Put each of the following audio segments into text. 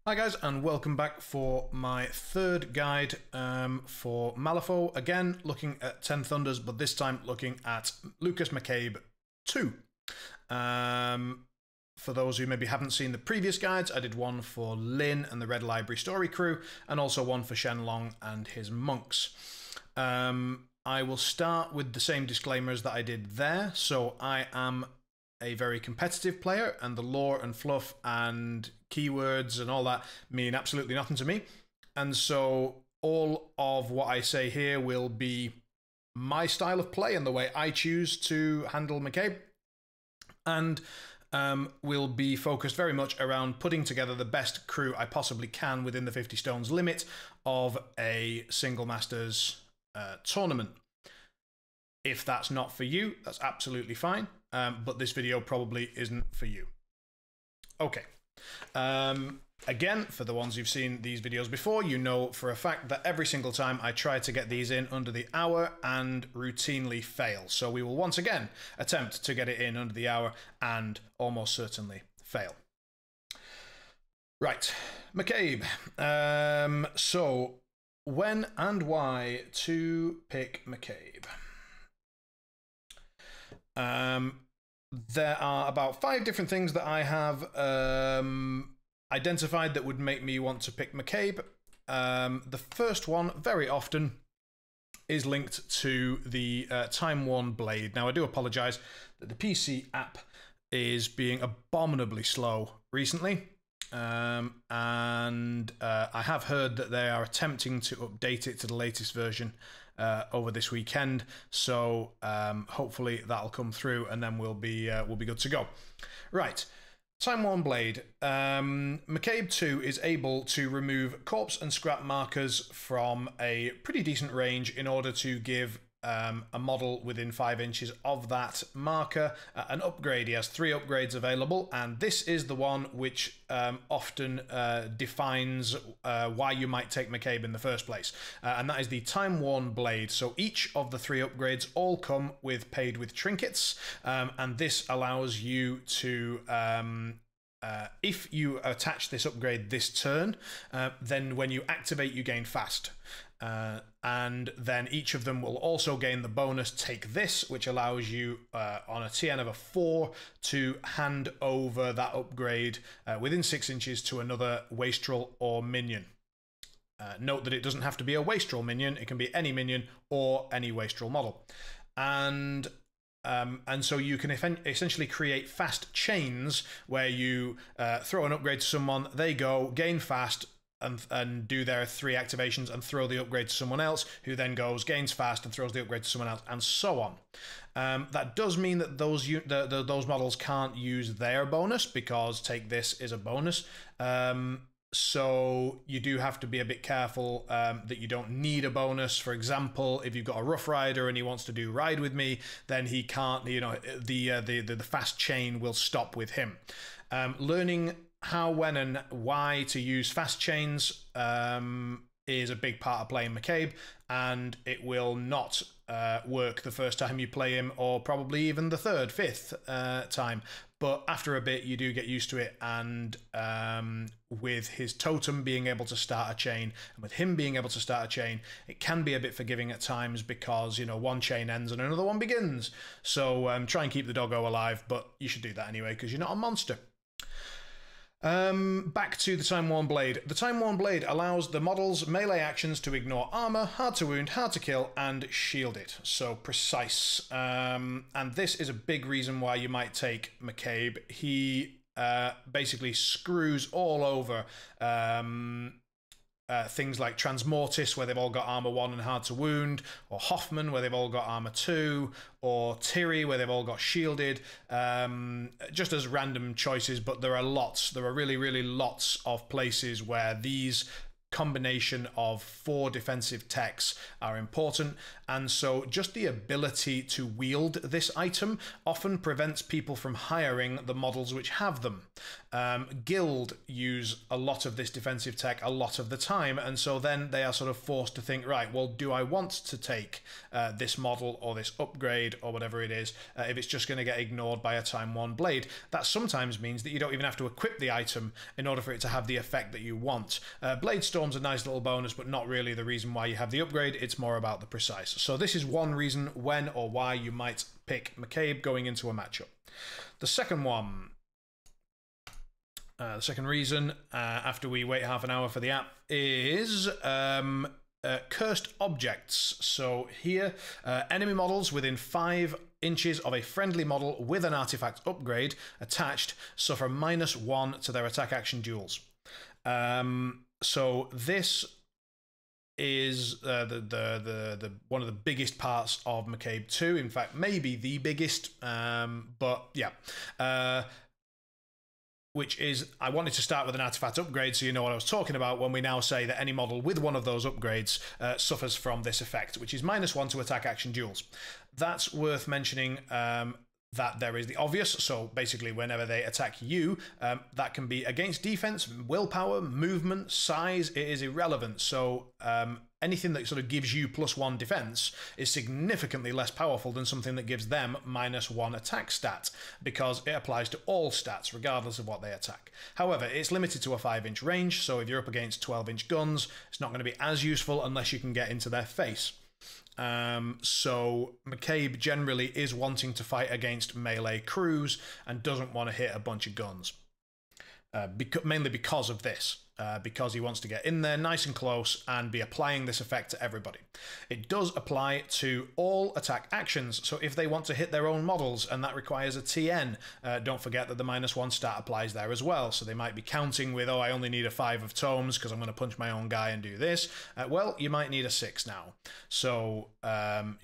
Hi guys, and welcome back for my third guide for Malifaux. Again, looking at 10 Thunders, but this time looking at Lucas McCabe2. For those who maybe haven't seen the previous guides, I did one for Lin and the Red Library Story Crew, and also one for Shenlong and his monks. I will start with the same disclaimers that I did there. So I am a very competitive player, and the lore and fluff and keywords and all that mean absolutely nothing to me. And so all of what I say here will be my style of play and the way I choose to handle McCabe, and will be focused very much around putting together the best crew I possibly can within the 50 stones limit of a single masters tournament. If that's not for you, that's absolutely fine, but this video probably isn't for you. Okay. Again, for the ones who've seen these videos before, you know for a fact that every single time I try to get these in under the hour and routinely fail. So we will once again attempt to get it in under the hour and almost certainly fail. Right, McCabe. So when and why to pick McCabe? There are about 5 different things that I have identified that would make me want to pick McCabe. The first one, very often, is linked to the time-worn blade. Now, I do apologise that the PC app is being abominably slow recently, and I have heard that they are attempting to update it to the latest version over this weekend, so hopefully that'll come through, and then we'll be good to go. Right, time-worn blade. McCabe2 is able to remove corpse and scrap markers from a pretty decent range in order to give a model within 5 inches of that marker an upgrade. He has 3 upgrades available, and this is the one which often defines why you might take McCabe in the first place, and that is the time-worn blade. So each of the 3 upgrades all come with paid with trinkets, and this allows you to if you attach this upgrade this turn, then when you activate you gain fast. And then each of them will also gain the bonus take this, which allows you on a TN of a 4 to hand over that upgrade within 6 inches to another Wastrel or minion. Note that it doesn't have to be a Wastrel minion, it can be any minion or any Wastrel model. And so you can essentially create fast chains where you throw an upgrade to someone, they go, gain fast, and do their 3 activations and throw the upgrade to someone else, who then goes, gains fast, and throws the upgrade to someone else, and so on. That does mean that those models can't use their bonus, because take this is a bonus. So you do have to be a bit careful that you don't need a bonus. For example, if you've got a Rough Rider and he wants to do ride with me, then he can't, you know, the fast chain will stop with him. Learning how, when, and why to use fast chains is a big part of playing McCabe, and it will not work the first time you play him, or probably even the 3rd, 5th time. But after a bit, you do get used to it, and with his totem being able to start a chain, and with him being able to start a chain, it can be a bit forgiving at times, because, you know, one chain ends and another one begins. So try and keep the doggo alive, but you should do that anyway, because you're not a monster. Back to the time-worn blade. The time-worn blade allows the model's melee actions to ignore armor, hard to wound, hard to kill, and shield it. So precise. And this is a big reason why you might take McCabe. He basically screws all over things like Transmortis, where they've all got armor 1 and hard to wound, or Hoffman, where they've all got armor 2, or Tiri, where they've all got shielded, just as random choices, but there are lots. There are really, really lots of places where these combination of 4 defensive techs are important, and so just the ability to wield this item often prevents people from hiring the models which have them. Guild use a lot of this defensive tech a lot of the time, and so then they are sort of forced to think, right, well, do I want to take this model or this upgrade or whatever it is if it's just going to get ignored by a time 1 blade? That sometimes means that you don't even have to equip the item in order for it to have the effect that you want. Blade Storm's a nice little bonus, but not really the reason why you have the upgrade. It's more about the precise. So this is one reason when or why you might pick McCabe going into a matchup. The second one, the second reason, after we wait half an hour for the app, is cursed objects. So here, enemy models within 5 inches of a friendly model with an artifact upgrade attached suffer -1 to their attack action duels. So this is the one of the biggest parts of McCabe2. In fact, maybe the biggest. But yeah. Which is, I wanted to start with an artifact upgrade so you know what I was talking about when we now say that any model with one of those upgrades suffers from this effect, which is -1 to attack action duels. That's worth mentioning. That there is the obvious, so basically whenever they attack you, that can be against defense, willpower, movement, size, it is irrelevant. So anything that sort of gives you +1 defense is significantly less powerful than something that gives them -1 attack stat, because it applies to all stats regardless of what they attack. However, it's limited to a 5-inch range, so if you're up against 12-inch guns, it's not going to be as useful unless you can get into their face. So McCabe generally is wanting to fight against melee crews and doesn't want to hit a bunch of guns, mainly because of this. Because he wants to get in there nice and close and be applying this effect to everybody. It does apply to all attack actions, so if they want to hit their own models and that requires a TN, don't forget that the -1 stat applies there as well. So they might be counting with, oh, I only need a 5 of tomes because I'm going to punch my own guy and do this. Well, you might need a 6 now. So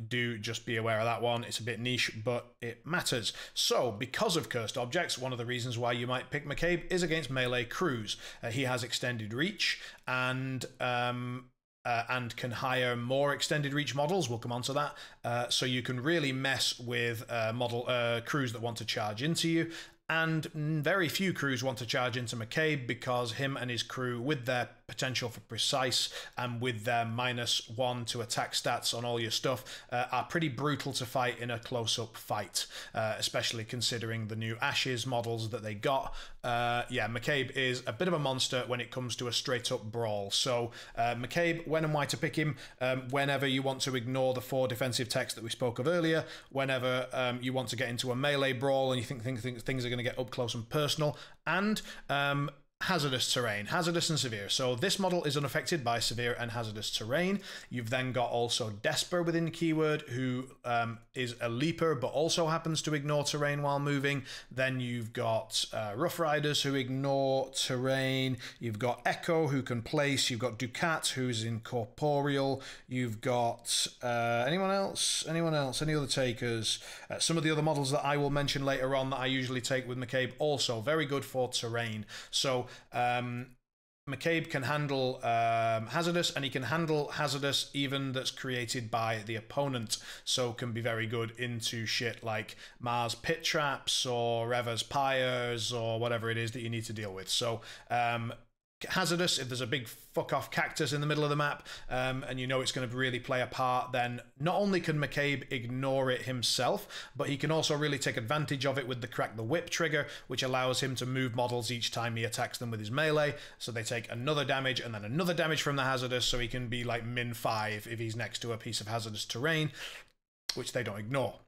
do just be aware of that one. It's a bit niche, but it matters. So because of cursed objects, one of the reasons why you might pick McCabe is against melee crews. He has extended reach and can hire more extended reach models. We'll come on to that. So you can really mess with crews that want to charge into you. And very few crews want to charge into McCabe because him and his crew, with their potential for precise and with their -1 to attack stats on all your stuff, are pretty brutal to fight in a close-up fight, especially considering the new Ashes models that they got. Yeah, McCabe is a bit of a monster when it comes to a straight-up brawl. So McCabe, when and why to pick him, whenever you want to ignore the 4 defensive techs that we spoke of earlier, whenever you want to get into a melee brawl and you think things are going to get up close and personal, and hazardous terrain, hazardous and severe. So this model is unaffected by severe and hazardous terrain. You've then got also Desper within the keyword, who is a leaper but also happens to ignore terrain while moving. Then you've got Rough Riders who ignore terrain. You've got Echo who can place. You've got Ducat who's incorporeal. You've got anyone else? Anyone else? Any other takers? Some of the other models that I will mention later on that I usually take with McCabe also very good for terrain. So McCabe can handle hazardous, and he can handle hazardous even that's created by the opponent, so can be very good into shit like Mars pit traps or Reva's pyres or whatever it is that you need to deal with. So hazardous, if there's a big fuck off cactus in the middle of the map and you know it's going to really play a part, then not only can McCabe ignore it himself, but he can also really take advantage of it with the Crack the Whip trigger, which allows him to move models each time he attacks them with his melee, so they take another damage and then another damage from the hazardous, so he can be like -5 if he's next to a piece of hazardous terrain, which they don't ignore.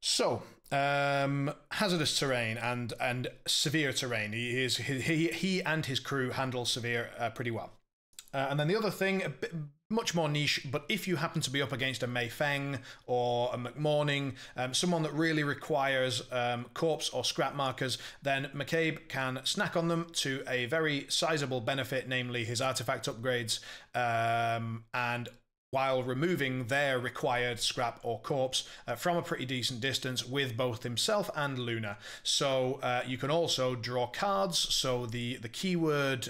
So hazardous terrain and severe terrain. He and his crew handle severe pretty well. And then the other thing, a bit, much more niche, but if you happen to be up against a Mei Feng or a McMorning, someone that really requires corpse or scrap markers, then McCabe can snack on them to a very sizable benefit, namely his artifact upgrades, and while removing their required scrap or corpse from a pretty decent distance with both himself and Luna. So you can also draw cards. So the keyword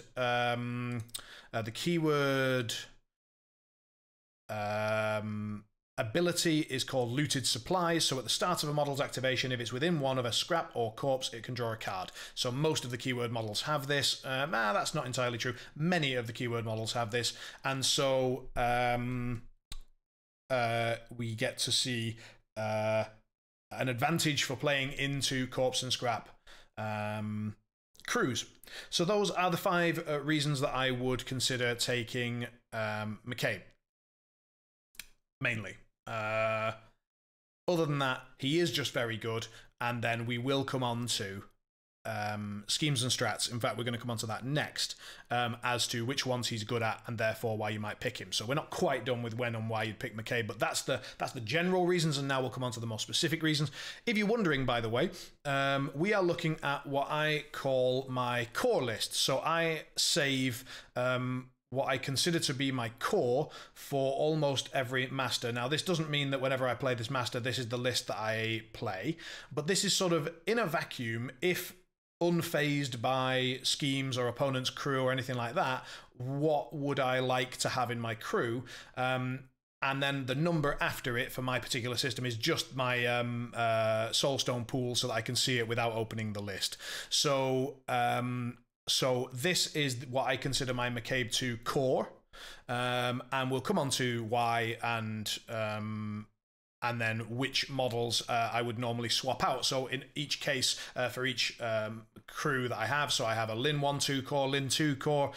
ability is called Looted Supplies. So at the start of a model's activation, if it's within one of a scrap or corpse, it can draw a card. So most of the keyword models have this. That's not entirely true. Many of the keyword models have this. And so we get to see an advantage for playing into corpse and scrap crews. So those are the 5 reasons that I would consider taking McCabe. Mainly. Other than that, he is just very good, and then we will come on to schemes and strats. In fact, we're going to come on to that next, as to which ones he's good at and therefore why you might pick him. So we're not quite done with when and why you'd pick McCabe, but that's the general reasons, and now we'll come on to the more specific reasons. If you're wondering, by the way, we are looking at what I call my core list. So I save what I consider to be my core for almost every master. Now, this doesn't mean that whenever I play this master, this is the list that I play, but this is sort of in a vacuum. If unfazed by schemes or opponent's crew or anything like that, what would I like to have in my crew? And then the number after it for my particular system is just my soulstone pool, so that I can see it without opening the list. So so this is what I consider my McCabe2 core, and we'll come on to why and then which models I would normally swap out. So in each case, for each crew that I have, so I have a Lin 1-2 core, Lin 2 core,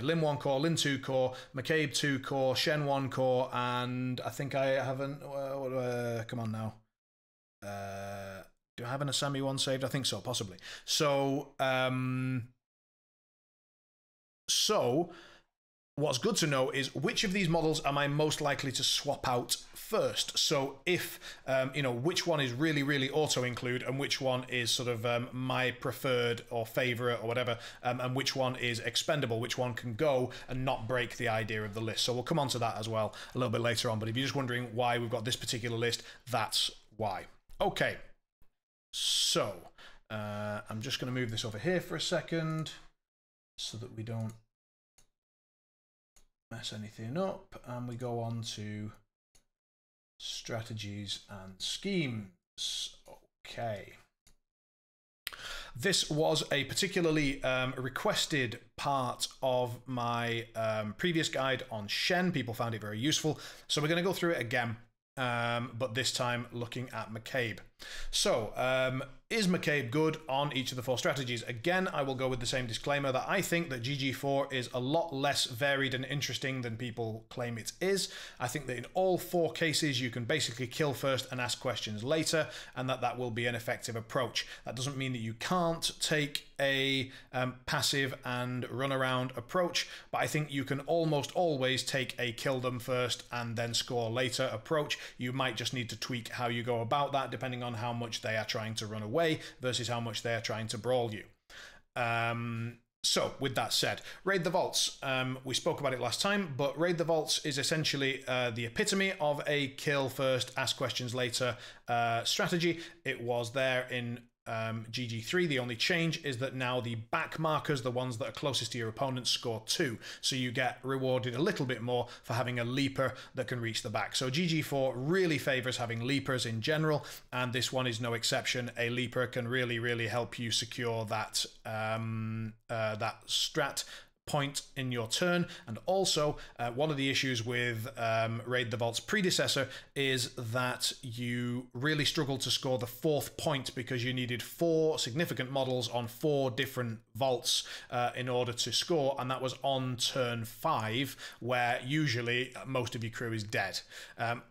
Lin 1 core, Lin 2 core, McCabe 2 core, Shen 1 core, and I think I haven't, come on now. Do I have an Asami 1 saved? I think so, possibly. So, what's good to know is which of these models am I most likely to swap out first. So if, which one is really, really auto-include and which one is sort of my preferred or favorite or whatever, and which one is expendable, which one can go and not break the idea of the list. So we'll come on to that as well a little bit later on. But if you're just wondering why we've got this particular list, that's why. Okay, so I'm just going to move this over here for a second so that we don't mess anything up, and we go on to strategies and schemes. Okay. This was a particularly requested part of my previous guide on Shen. People found it very useful, so we're going to go through it again, but this time looking at McCabe. So, is McCabe good on each of the 4 strategies? Again, I will go with the same disclaimer that I think that GG4 is a lot less varied and interesting than people claim it is. I think that in all 4 cases, you can basically kill first and ask questions later, and that will be an effective approach. That doesn't mean that you can't take a passive and run around approach, but I think you can almost always take a kill them first and then score later approach. You might just need to tweak how you go about that, depending on how much they are trying to run away versus how much they are trying to brawl you. So, with that said, Raid the Vaults. We spoke about it last time, but Raid the Vaults is essentially the epitome of a kill first, ask questions later strategy. It was there in GG3. The only change is that now the back markers, the ones that are closest to your opponent, score 2. So you get rewarded a little bit more for having a leaper that can reach the back. So GG4 really favors having leapers in general, and this one is no exception. A leaper can really, really help you secure that, that strat point in your turn. And also, one of the issues with Raid the Vault's predecessor is that you really struggled to score the 4th point because you needed 4 significant models on 4 different vaults in order to score, and that was on turn 5, where usually most of your crew is dead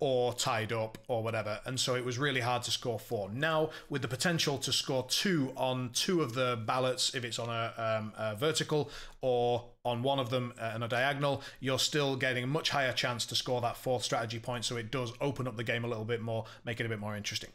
or tied up or whatever, and so it was really hard to score 4. Now, with the potential to score 2 on 2 of the ballots, if it's on a vertical, or on one of them on a diagonal, you're still getting a much higher chance to score that 4th strategy point, so it does open up the game a little bit more, make it a bit more interesting.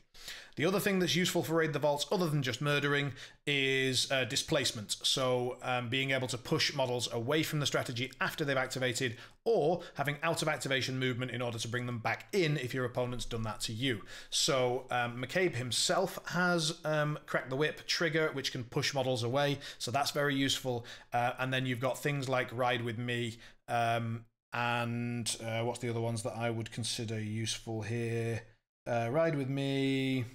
The other thing that's useful for Raid the Vaults, other than just murdering, is displacement. So being able to push models away from the strategy after they've activated, or having out of activation movement in order to bring them back in if your opponent's done that to you. So McCabe himself has Crack the Whip trigger, which can push models away, so that's very useful. And then you've got things like Ride With Me, And what's the other ones that I would consider useful here? Ride with me.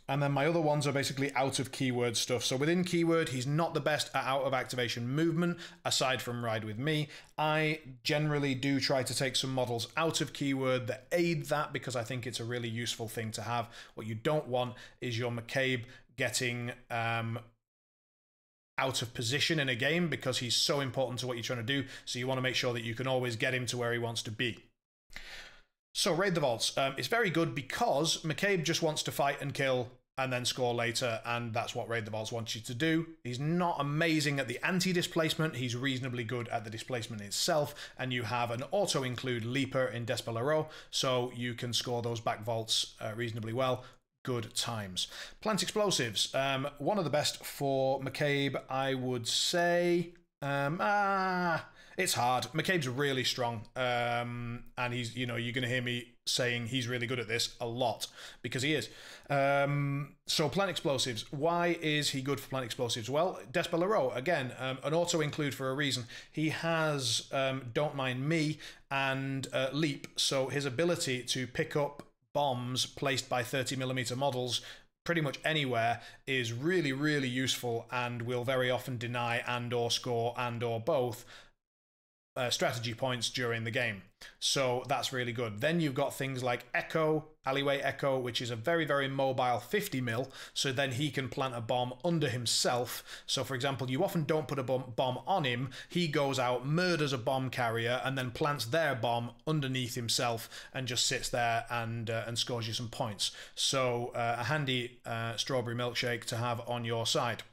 And then my other ones are basically out of keyword stuff. So within keyword, he's not the best at out of activation movement, aside from Ride With Me. I generally do try to take some models out of keyword that aid that, because I think it's a really useful thing to have. What you don't want is your McCabe getting out of position in a game, because he's so important to what you're trying to do. So you want to make sure that you can always get him to where he wants to be. So Raid the Vaults, it's very good because McCabe just wants to fight and kill and then score later, and that's what Raid the Vaults wants you to do. He's not amazing at the anti-displacement, he's reasonably good at the displacement itself, and you have an auto-include leaper in Despelaraux, so you can score those back vaults reasonably well. Good times. Plant Explosives, one of the best for McCabe, I would say. It's hard. McCabe's really strong, and he's, you know, you're going to hear me saying he's really good at this a lot, because he is. So Plant Explosives, why is he good for Plant Explosives? Well, Despelaraux, again, an auto-include for a reason. He has Don't Mind Me and Leap, so his ability to pick up bombs placed by 30mm models pretty much anywhere is really, really useful, and will very often deny and or score and or both strategy points during the game. So that's really good. Then you've got things like Echo, Alleyway Echo, which is a very, very mobile 50mm, so then he can plant a bomb under himself. So for example, you often don't put a bomb on him, he goes out, murders a bomb carrier, and then plants their bomb underneath himself and just sits there and scores you some points. So a handy strawberry milkshake to have on your side.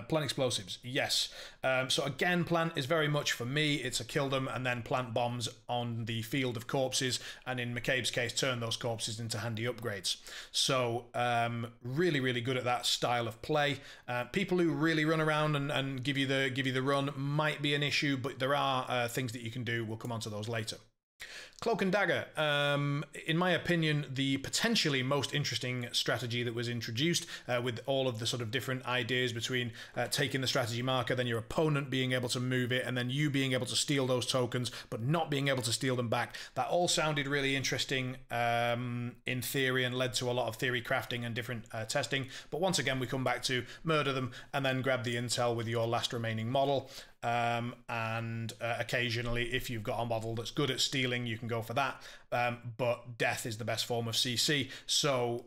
Plant Explosives, yes. So again, Plant is very much, for me, it's a kill them and then plant bombs on the field of corpses, and in McCabe's case, turn those corpses into handy upgrades. So really, really good at that style of play. People who really run around and give you the run might be an issue, but there are things that you can do. We'll come on to those later. Cloak and Dagger, in my opinion, the potentially most interesting strategy that was introduced, with all of the sort of different ideas between taking the strategy marker, then your opponent being able to move it, and then you being able to steal those tokens, but not being able to steal them back. That all sounded really interesting in theory, and led to a lot of theory crafting and different testing. But once again, we come back to murder them and then grab the intel with your last remaining model. And occasionally, if you've got a model that's good at stealing, you can go for that, but death is the best form of CC. So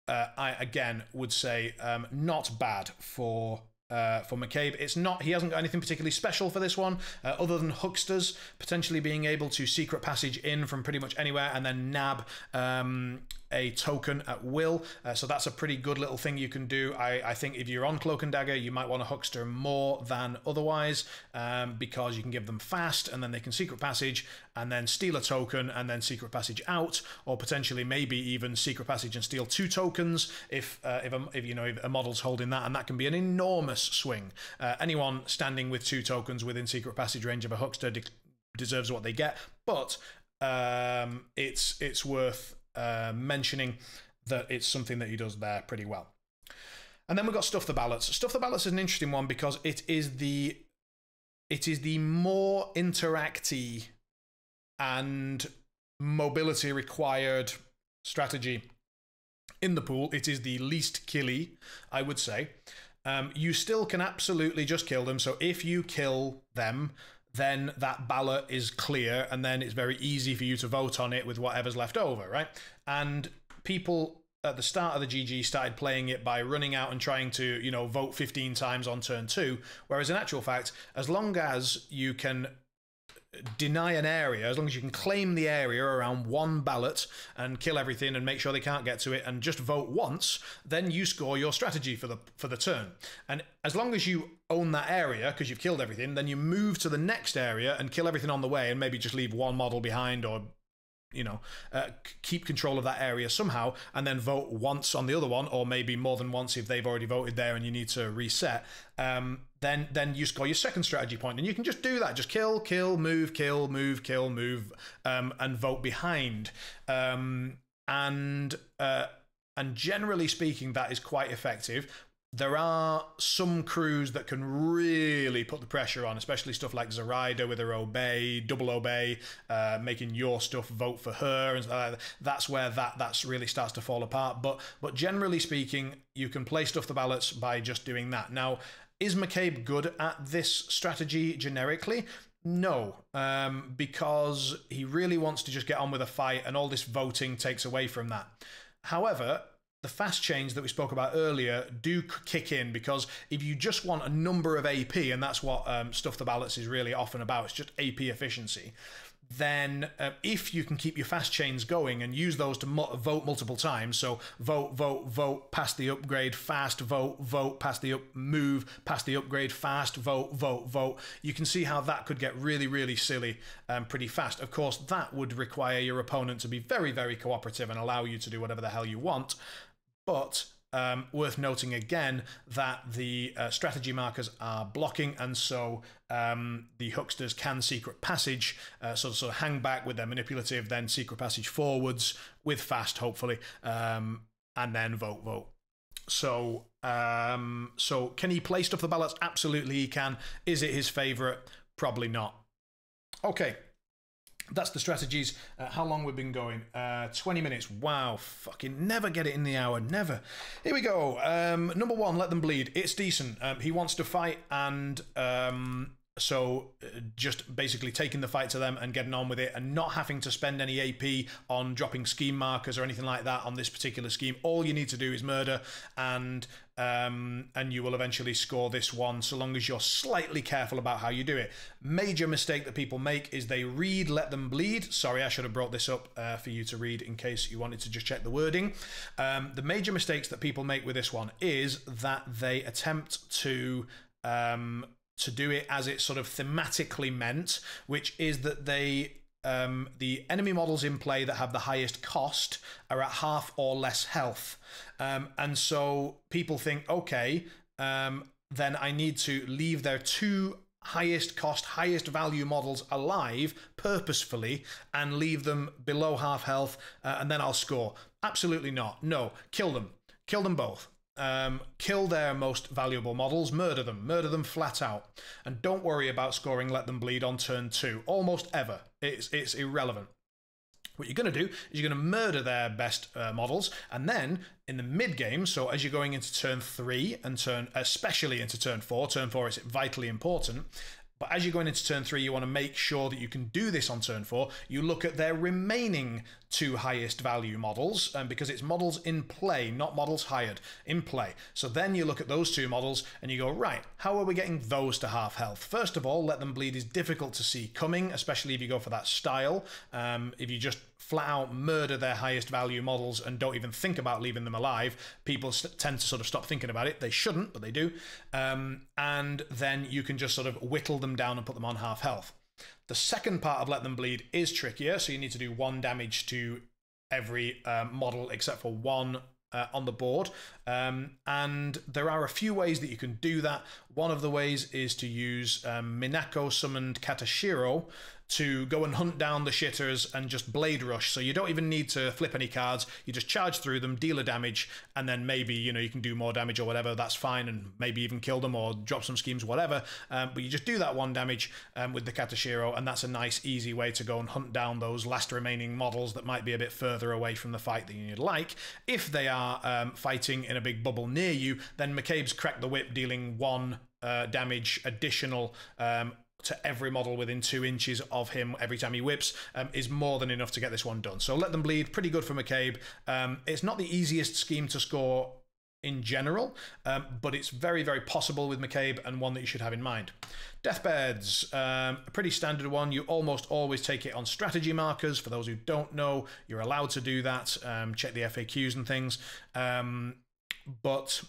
I again would say not bad for McCabe. It's not, he hasn't got anything particularly special for this one, other than hucksters potentially being able to secret passage in from pretty much anywhere and then nab a token at will. So that's a pretty good little thing you can do. I think if you're on Cloak and Dagger, you might want to huckster more than otherwise, because you can give them fast and then they can secret passage and then steal a token and then secret passage out, or potentially maybe even secret passage and steal 2 tokens if you know, if a model's holding that, and that can be an enormous swing. Anyone standing with 2 tokens within secret passage range of a huckster deserves what they get, but it's worth mentioning that it's something that he does there pretty well. And then we've got Stuff the Ballots. Stuff the Ballots is an interesting one because it is the more interacty and mobility required strategy in the pool. It is the least killy, I would say. You still can absolutely just kill them. So if you kill them, then that ballot is clear, and then it's very easy for you to vote on it with whatever's left over, right? And people at the start of the GG started playing it by running out and trying to, you know, vote 15 times on turn 2, whereas in actual fact, as long as you can deny an area, as long as you can claim the area around 1 ballot and kill everything and make sure they can't get to it and just vote once, then you score your strategy for the turn. And as long as you own that area because you've killed everything, then you move to the next area and kill everything on the way and maybe just leave 1 model behind, or you know, keep control of that area somehow, and then vote once on the other one, or maybe more than once if they've already voted there and you need to reset. Then you score your second strategy point, and you can just do that. Just kill, move, kill, move, kill, move, and vote behind. And generally speaking, that is quite effective. There are some crews that can really put the pressure on, especially stuff like Zoraida with her obey, double obey, making your stuff vote for her, and that's where that's really starts to fall apart. But generally speaking, you can play stuff the ballots by just doing that. Now, is McCabe good at this strategy generically? No, because he really wants to just get on with a fight, and all this voting takes away from that. However, the fast chains that we spoke about earlier do kick in, because if you just want a number of AP, and that's what Stuff the Ballots is really often about, it's just AP efficiency, then if you can keep your fast chains going and use those to vote multiple times, so vote, vote, vote, pass the upgrade, fast, vote, vote, pass the move, pass the upgrade, fast, vote, vote, vote, you can see how that could get really, really silly pretty fast. Of course, that would require your opponent to be very, very cooperative and allow you to do whatever the hell you want. But worth noting again that the strategy markers are blocking, and so the hucksters can secret passage, sort of hang back with their manipulative, then secret passage forwards with fast, hopefully, and then vote, vote. So, so can he play Stuff the Ballots? Absolutely he can. Is it his favourite? Probably not. Okay. That's the strategies. How long we've been going? 20 minutes. Wow, fucking never get it in the hour, never. Here we go. Number one, let them bleed. It's decent. He wants to fight, and so just basically taking the fight to them and getting on with it, and not having to spend any AP on dropping scheme markers or anything like that on this particular scheme. All you need to do is murder, and you will eventually score this one, so long as you're slightly careful about how you do it. Major mistake that people make is they read let them bleed. Sorry, I should have brought this up for you to read in case you wanted to just check the wording. The major mistakes that people make with this one is that they attempt to do it as it's sort of thematically meant, which is that they the enemy models in play that have the highest cost are at half or less health. And so people think, okay, then I need to leave their two highest cost, highest value models alive purposefully and leave them below half health, and then I'll score. Absolutely not. No, kill them. Kill them both. Kill their most valuable models, murder them flat out, and don't worry about scoring let them bleed on turn 2 almost ever. It's irrelevant. What you're going to do is you're going to murder their best models, and then in the mid game, so as you're going into turn 3 and especially into turn 4 is vitally important. But as you're going into turn 3, you want to make sure that you can do this on turn 4. You look at their remaining two highest value models, because it's models in play, not models hired, in play. So then you look at those two models and you go, right, how are we getting those to half health? First of all, let them bleed is difficult to see coming, especially if you go for that style. If you just flat out murder their highest value models and don't even think about leaving them alive, people tend to sort of stop thinking about it. They shouldn't, but they do. And then you can just sort of whittle them down and put them on half health. The second part of let them bleed is trickier, so you need to do 1 damage to every model except for 1 on the board, and there are a few ways that you can do that. One of the ways is to use Minako summoned Katashiro to go and hunt down the shitters and just blade rush. So you don't even need to flip any cards. You just charge through them, deal a damage, and then maybe, you know, you can do more damage or whatever. That's fine, and maybe even kill them or drop some schemes, whatever. But you just do that 1 damage with the Katashiro, and that's a nice, easy way to go and hunt down those last remaining models that might be a bit further away from the fight than you'd like. If they are fighting in a big bubble near you, then McCabe's Crack the Whip, dealing 1 damage additional to every model within 2 inches of him every time he whips, is more than enough to get this one done. So let them bleed, pretty good for McCabe. It's not the easiest scheme to score in general, but it's very, very possible with McCabe, and one that you should have in mind. Deathbeds, a pretty standard one. You almost always take it on strategy markers. For those who don't know, you're allowed to do that. Check the FAQs and things. But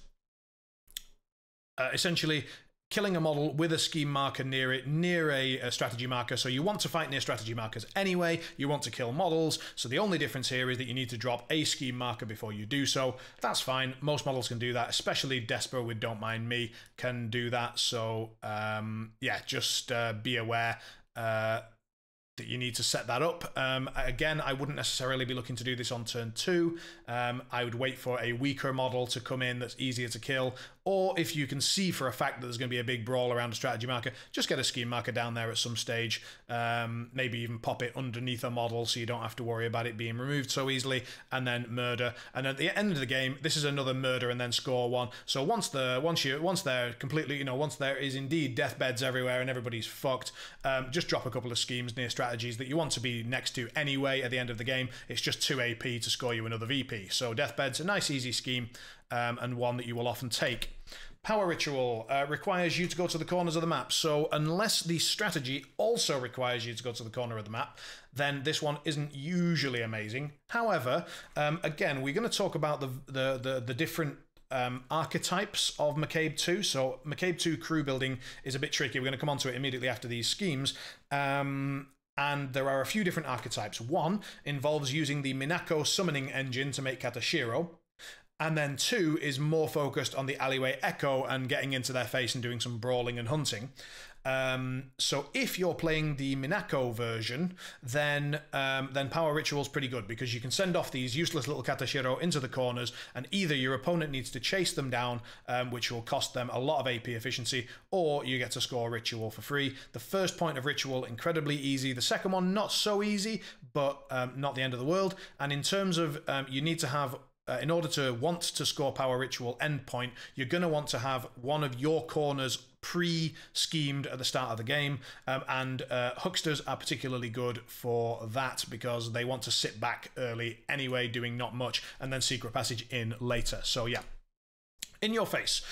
essentially, killing a model with a scheme marker near it, near a strategy marker. So you want to fight near strategy markers anyway. You want to kill models. So the only difference here is that you need to drop a scheme marker before you do so. That's fine. Most models can do that, especially Despo with Don't Mind Me can do that. So yeah, just be aware that you need to set that up. Again, I wouldn't necessarily be looking to do this on turn 2. I would wait for a weaker model to come in that's easier to kill, Or if you can see for a fact that there's going to be a big brawl around a strategy marker, just get a scheme marker down there at some stage. Maybe even pop it underneath a model so you don't have to worry about it being removed so easily, and then murder. And at the end of the game, this is another murder and then score one. So once they're completely, once there is indeed deathbeds everywhere and everybody's fucked, just drop a couple of schemes near strategies that you want to be next to anyway at the end of the game. It's just 2 AP to score you another VP. So deathbed's a nice easy scheme, and one that you will often take. Power Ritual requires you to go to the corners of the map. So unless the strategy also requires you to go to the corner of the map, then this one isn't usually amazing. However, again, we're going to talk about the different archetypes of McCabe2. So McCabe2 crew building is a bit tricky. We're going to come on to it immediately after these schemes. And there are a few different archetypes. One involves using the Minako summoning engine to make Katashiro. And then 2 is more focused on the alleyway echo and getting into their face and doing some brawling and hunting. So if you're playing the Minako version, then Power Ritual's pretty good, because you can send off these useless little Katashiro into the corners, and either your opponent needs to chase them down, which will cost them a lot of AP efficiency, or you get to score Ritual for free. The first point of Ritual, incredibly easy. The second one, not so easy, but not the end of the world. And in terms of, you need to have, in order to want to score Power Ritual endpoint, you're going to want to have one of your corners pre-schemed at the start of the game, and hucksters are particularly good for that because they want to sit back early anyway, doing not much, and then secret passage in later. So yeah. In your face.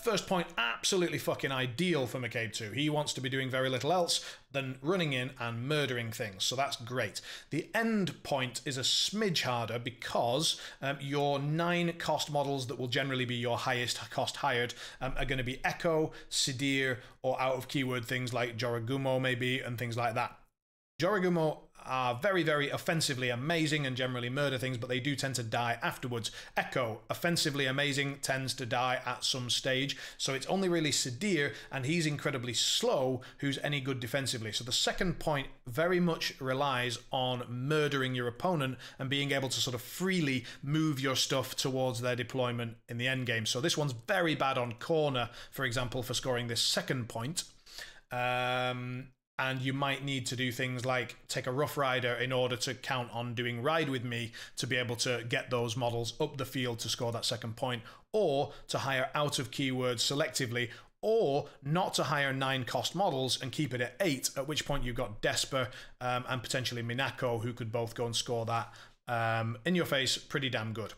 First point, absolutely fucking ideal for McCabe2. He wants to be doing very little else than running in and murdering things, so that's great. The end point is a smidge harder because your 9 cost models that will generally be your highest cost hired are going to be Echo, Sidir, or out of keyword things like Joragumo maybe, and things like that. Joragumo are very, very offensively amazing and generally murder things, but they do tend to die afterwards. Echo, offensively amazing, tends to die at some stage, so it's only really Sidir, and he's incredibly slow, who's any good defensively. So the second point very much relies on murdering your opponent and being able to sort of freely move your stuff towards their deployment in the end game. So this one's very bad on corner, for example, for scoring this second point. And you might need to do things like take a Rough Rider in order to count on doing Ride With Me to be able to get those models up the field to score that second point, or to hire out of keywords selectively, or not to hire 9 cost models and keep it at 8, at which point you've got Desper and potentially Minako, who could both go and score that in your face. Pretty damn good.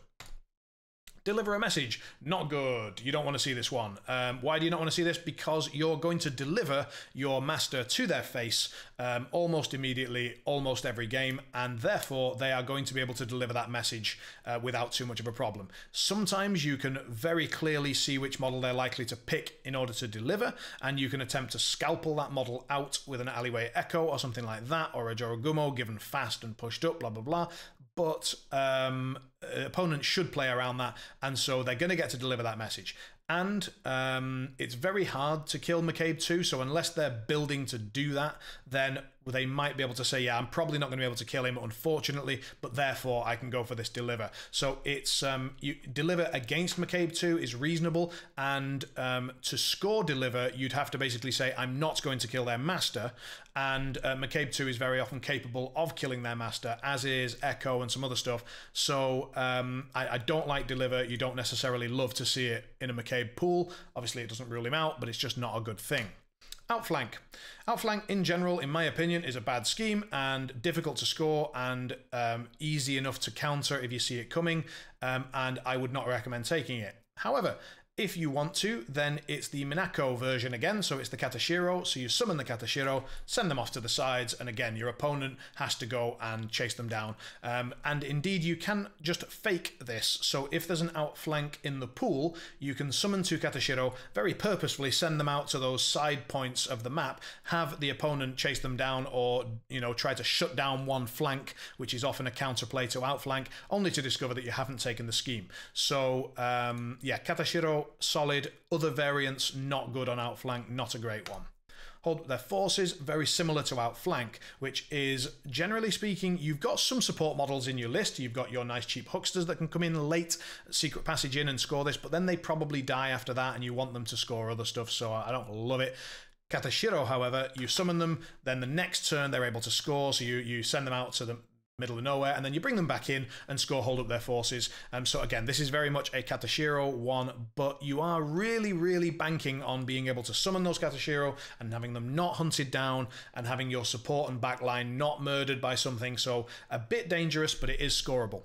Deliver a message, not good. You don't want to see this one. Why do you not want to see this? Because you're going to deliver your master to their face almost immediately, almost every game, and therefore they are going to be able to deliver that message without too much of a problem. Sometimes you can very clearly see which model they're likely to pick in order to deliver, and you can attempt to scalpel that model out with an alleyway echo or something like that, or a Joragumo given fast and pushed up, blah, blah, blah. But opponents should play around that, and so they're going to get to deliver that message. And it's very hard to kill McCabe2, so unless they're building to do that, then they might be able to say, yeah, I'm probably not going to be able to kill him, unfortunately, but therefore I can go for this deliver. So it's you deliver against McCabe2 is reasonable, and to score deliver, you'd have to basically say, I'm not going to kill their master, and McCabe2 is very often capable of killing their master, as is Echo and some other stuff. So I don't like deliver. You don't necessarily love to see it in a McCabe pool. Obviously, it doesn't rule him out, but it's just not a good thing. Outflank. Outflank, in general, in my opinion, is a bad scheme and difficult to score and easy enough to counter if you see it coming, and I would not recommend taking it. However, if you want to, then it's the Minako version again, so it's the Katashiro, so you summon the Katashiro, send them off to the sides, and again, your opponent has to go and chase them down. And indeed, you can just fake this, so if there's an outflank in the pool, you can summon 2 Katashiro, very purposefully send them out to those side points of the map, have the opponent chase them down, or, you know, try to shut down one flank, which is often a counterplay to outflank, only to discover that you haven't taken the scheme. So, yeah, Katashiro, solid. Other variants, not good on outflank, not a great one. hold up their forces, very similar to outflank, which is, generally speaking, you've got some support models in your list. You've got your nice cheap hucksters that can come in late, secret passage in and score this, but then they probably die after that and you want them to score other stuff, so I don't love it. Katashiro, however, you summon them, then the next turn they're able to score, so you send them out to the middle of nowhere, and then you bring them back in and score, hold up their forces. So again, this is very much a Katashiro one, but you are really banking on being able to summon those Katashiro and having them not hunted down and having your support and backline not murdered by something, so a bit dangerous, but it is scoreable.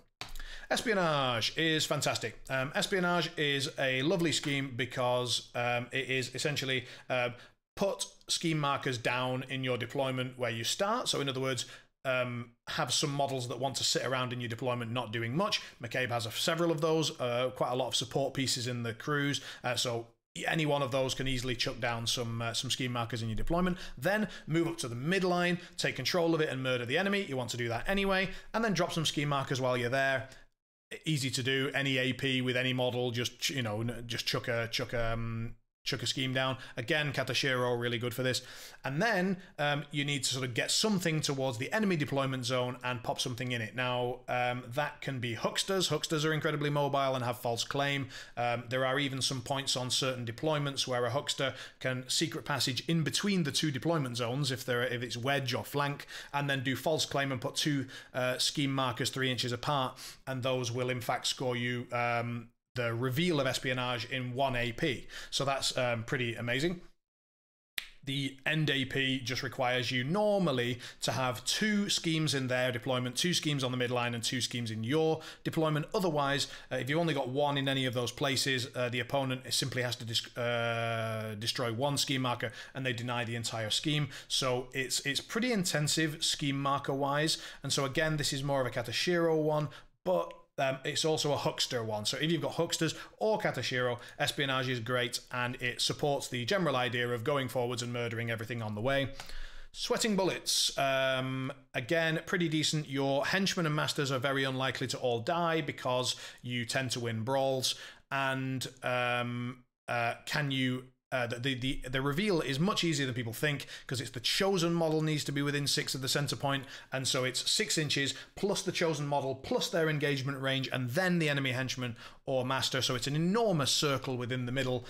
Espionage is fantastic. Espionage is a lovely scheme because it is essentially put scheme markers down in your deployment where you start. So in other words, have some models that want to sit around in your deployment not doing much. McCabe has several of those, quite a lot of support pieces in the crews, so any one of those can easily chuck down some scheme markers in your deployment. Then move up to the midline, take control of it and murder the enemy. You want to do that anyway, and then drop some scheme markers while you're there. Easy to do. Any AP with any model, just chuck a scheme down. Again, Katashiro, really good for this. And then you need to sort of get something towards the enemy deployment zone and pop something in it. Now, that can be hucksters. Hucksters are incredibly mobile and have false claim. There are even some points on certain deployments where a huckster can secret passage in between the two deployment zones if it's wedge or flank, and then do false claim and put two scheme markers 3 inches apart, and those will in fact score you the reveal of espionage in 1 AP. So that's pretty amazing. The end AP just requires you normally to have 2 schemes in their deployment, 2 schemes on the midline and 2 schemes in your deployment. Otherwise, if you've only got 1 in any of those places, the opponent simply has to destroy 1 scheme marker and they deny the entire scheme. So it's pretty intensive scheme marker wise. And so again, this is more of a Katashiro one, but it's also a huckster one. So if you've got hucksters or Katashiro, espionage is great and it supports the general idea of going forwards and murdering everything on the way. Sweating bullets, again, pretty decent. Your henchmen and masters are very unlikely to all die because you tend to win brawls. And the reveal is much easier than people think because it's the chosen model needs to be within 6 of the center point, and so it's 6 inches plus the chosen model plus their engagement range and then the enemy henchman or master. So it's an enormous circle within the middle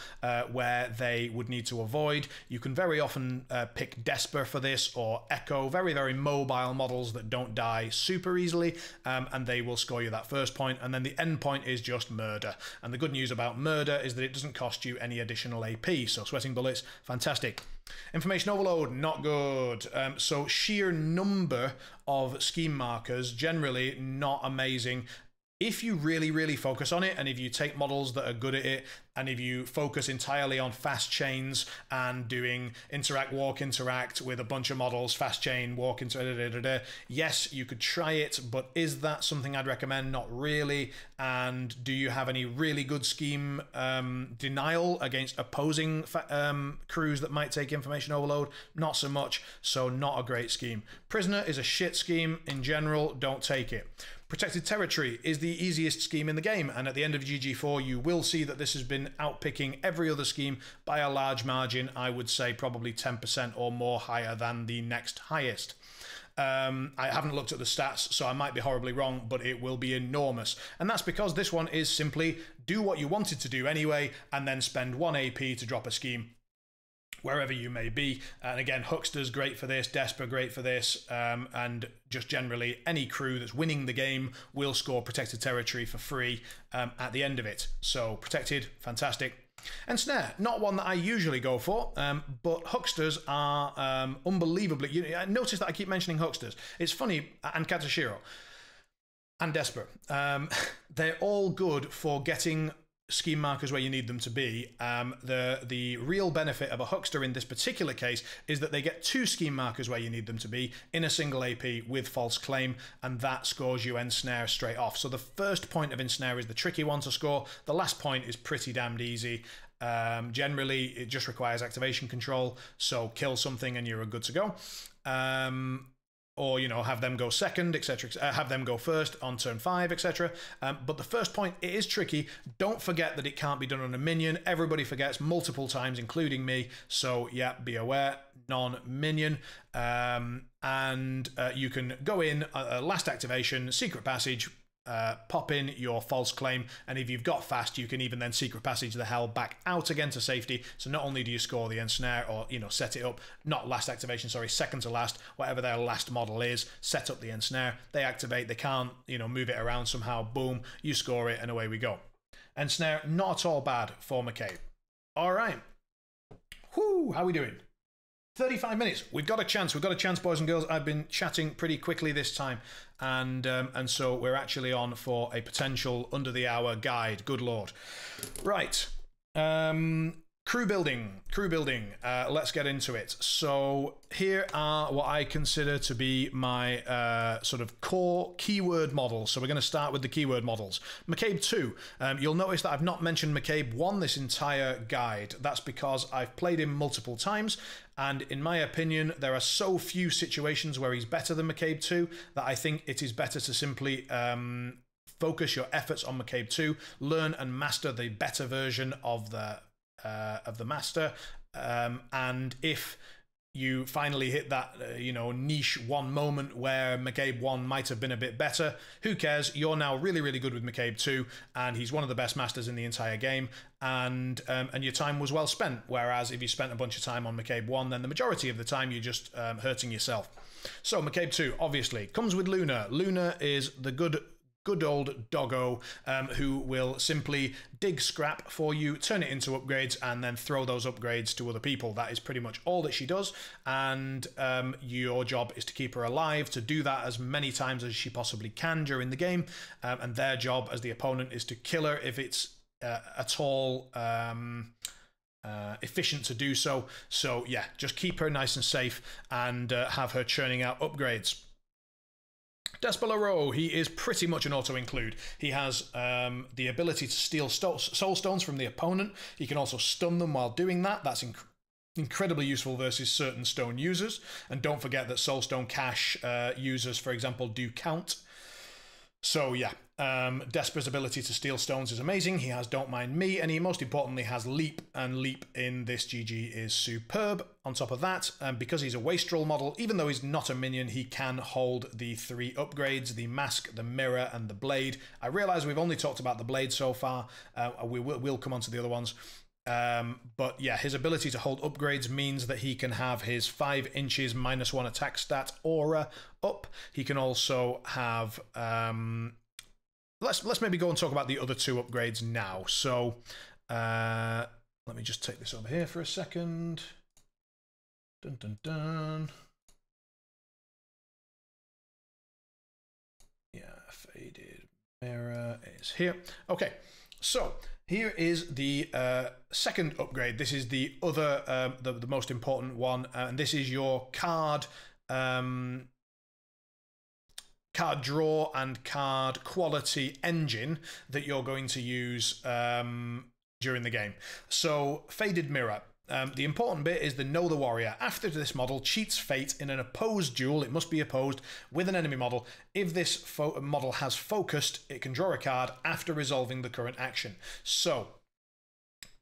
where they would need to avoid. You can very often pick Desper for this or Echo, very mobile models that don't die super easily, and they will score you that first point, and then the end point is just murder. And the good news about murder is that it doesn't cost you any additional AP. So sweating bullets, fantastic. Information overload, not good. So sheer number of scheme markers, generally not amazing. If you really focus on it, and if you take models that are good at it, and if you focus entirely on fast chains and doing interact, walk, interact with a bunch of models, fast chain, walk, yes, you could try it, but is that something I'd recommend? Not really. And do you have any really good scheme denial against opposing crews that might take information overload? Not so much, so not a great scheme. Prisoner is a shit scheme in general, don't take it. Protected Territory is the easiest scheme in the game, and at the end of GG4 you will see that this has been outpicking every other scheme by a large margin. I would say probably 10% or more higher than the next highest. I haven't looked at the stats, so I might be horribly wrong, but it will be enormous. And that's because this one is simply do what you wanted to do anyway, and then spend 1 AP to drop a scheme wherever you may be. And again, hucksters great for this, Desper great for this, and just generally any crew that's winning the game will score Protected Territory for free at the end of it. So Protected, fantastic. Ensnare, not one that I usually go for, but hucksters are unbelievably... notice that I keep mentioning hucksters. It's funny, and Katashiro, and Desper. They're all good for getting scheme markers where you need them to be. The real benefit of a huckster in this particular case is that they get 2 scheme markers where you need them to be in a single AP with false claim, and that scores you Ensnare straight off. So the first point of Ensnare is the tricky one to score. The last point is pretty damned easy. Generally, it just requires activation control, so kill something and you're good to go. Or, you know, have them go second, etc. Have them go first on turn 5, etc. But the first point, it is tricky. Don't forget that it can't be done on a minion. Everybody forgets multiple times, including me. So, yeah, be aware. non-minion, and you can go in, last activation, secret passage, pop in your false claim, and if you've got fast, you can even then secret passage the hell back out again to safety. So not only do you score the ensnare, or set it up, not last activation, sorry, second to last, whatever their last model is, set up the ensnare, they activate, they can't move it around somehow, boom, you score it, and away we go. Ensnare, not at all bad for McCabe. All right, whoo, how we doing? 35 minutes. We've got a chance, boys and girls. I've been chatting pretty quickly this time, and so we're actually on for a potential under the hour guide. Good lord. Right. Crew building. Let's get into it. So here are what I consider to be my sort of core keyword models. So we're going to start with the keyword models. McCabe2. You'll notice that I've not mentioned McCabe1 this entire guide. That's because I've played him multiple times, and in my opinion, there are so few situations where he's better than McCabe2 that I think it is better to simply focus your efforts on McCabe2, learn and master the better version of the master, and if you finally hit that niche one moment where McCabe1 might have been a bit better, who cares? You're now really, really good with McCabe2, and he's one of the best masters in the entire game, and your time was well spent. Whereas if you spent a bunch of time on McCabe1, then the majority of the time you're just hurting yourself. So McCabe2 obviously comes with Luna. Luna is the good old doggo who will simply dig scrap for you, turn it into upgrades, and then throw those upgrades to other people. That is pretty much all that she does, and your job is to keep her alive, to do that as many times as she possibly can during the game, and their job as the opponent is to kill her if it's at all efficient to do so. So yeah, just keep her nice and safe and have her churning out upgrades. Despereaux, he is pretty much an auto-include. He has the ability to steal soul stones from the opponent. He can also stun them while doing that. That's incredibly useful versus certain stone users. And don't forget that soulstone cache users, for example, do count. So yeah, Desper's ability to steal stones is amazing. He has Don't Mind Me, and he most importantly has Leap, and Leap in this GG is superb. On top of that, because he's a Wastrel model, even though he's not a minion, he can hold the 3 upgrades, the Mask, the Mirror, and the Blade. I realise we've only talked about the Blade so far. We'll come on to the other ones. But yeah, his ability to hold upgrades means that he can have his 5 inches -1 attack stat aura up. He can also have let's maybe go and talk about the other 2 upgrades now. So let me just take this over here for a second. Dun dun dun. Yeah, faded mirror is here. Okay, so here is the second upgrade. This is the other, the most important one, and this is your card draw and card quality engine that you're going to use during the game. So, Faded Mirror. The important bit is the Know the Warrior. After this model cheats fate in an opposed duel, it must be opposed with an enemy model. If this model has focused, it can draw a card after resolving the current action. So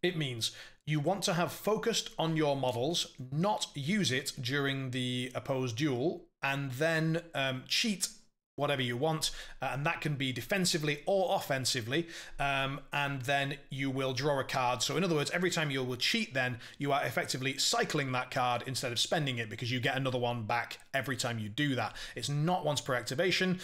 it means you want to have focused on your models, not use it during the opposed duel, and then cheat whatever you want, and that can be defensively or offensively, and then you will draw a card. So in other words, every time you will cheat, then you are effectively cycling that card instead of spending it, because you get another one back every time you do that. It's not once per activation.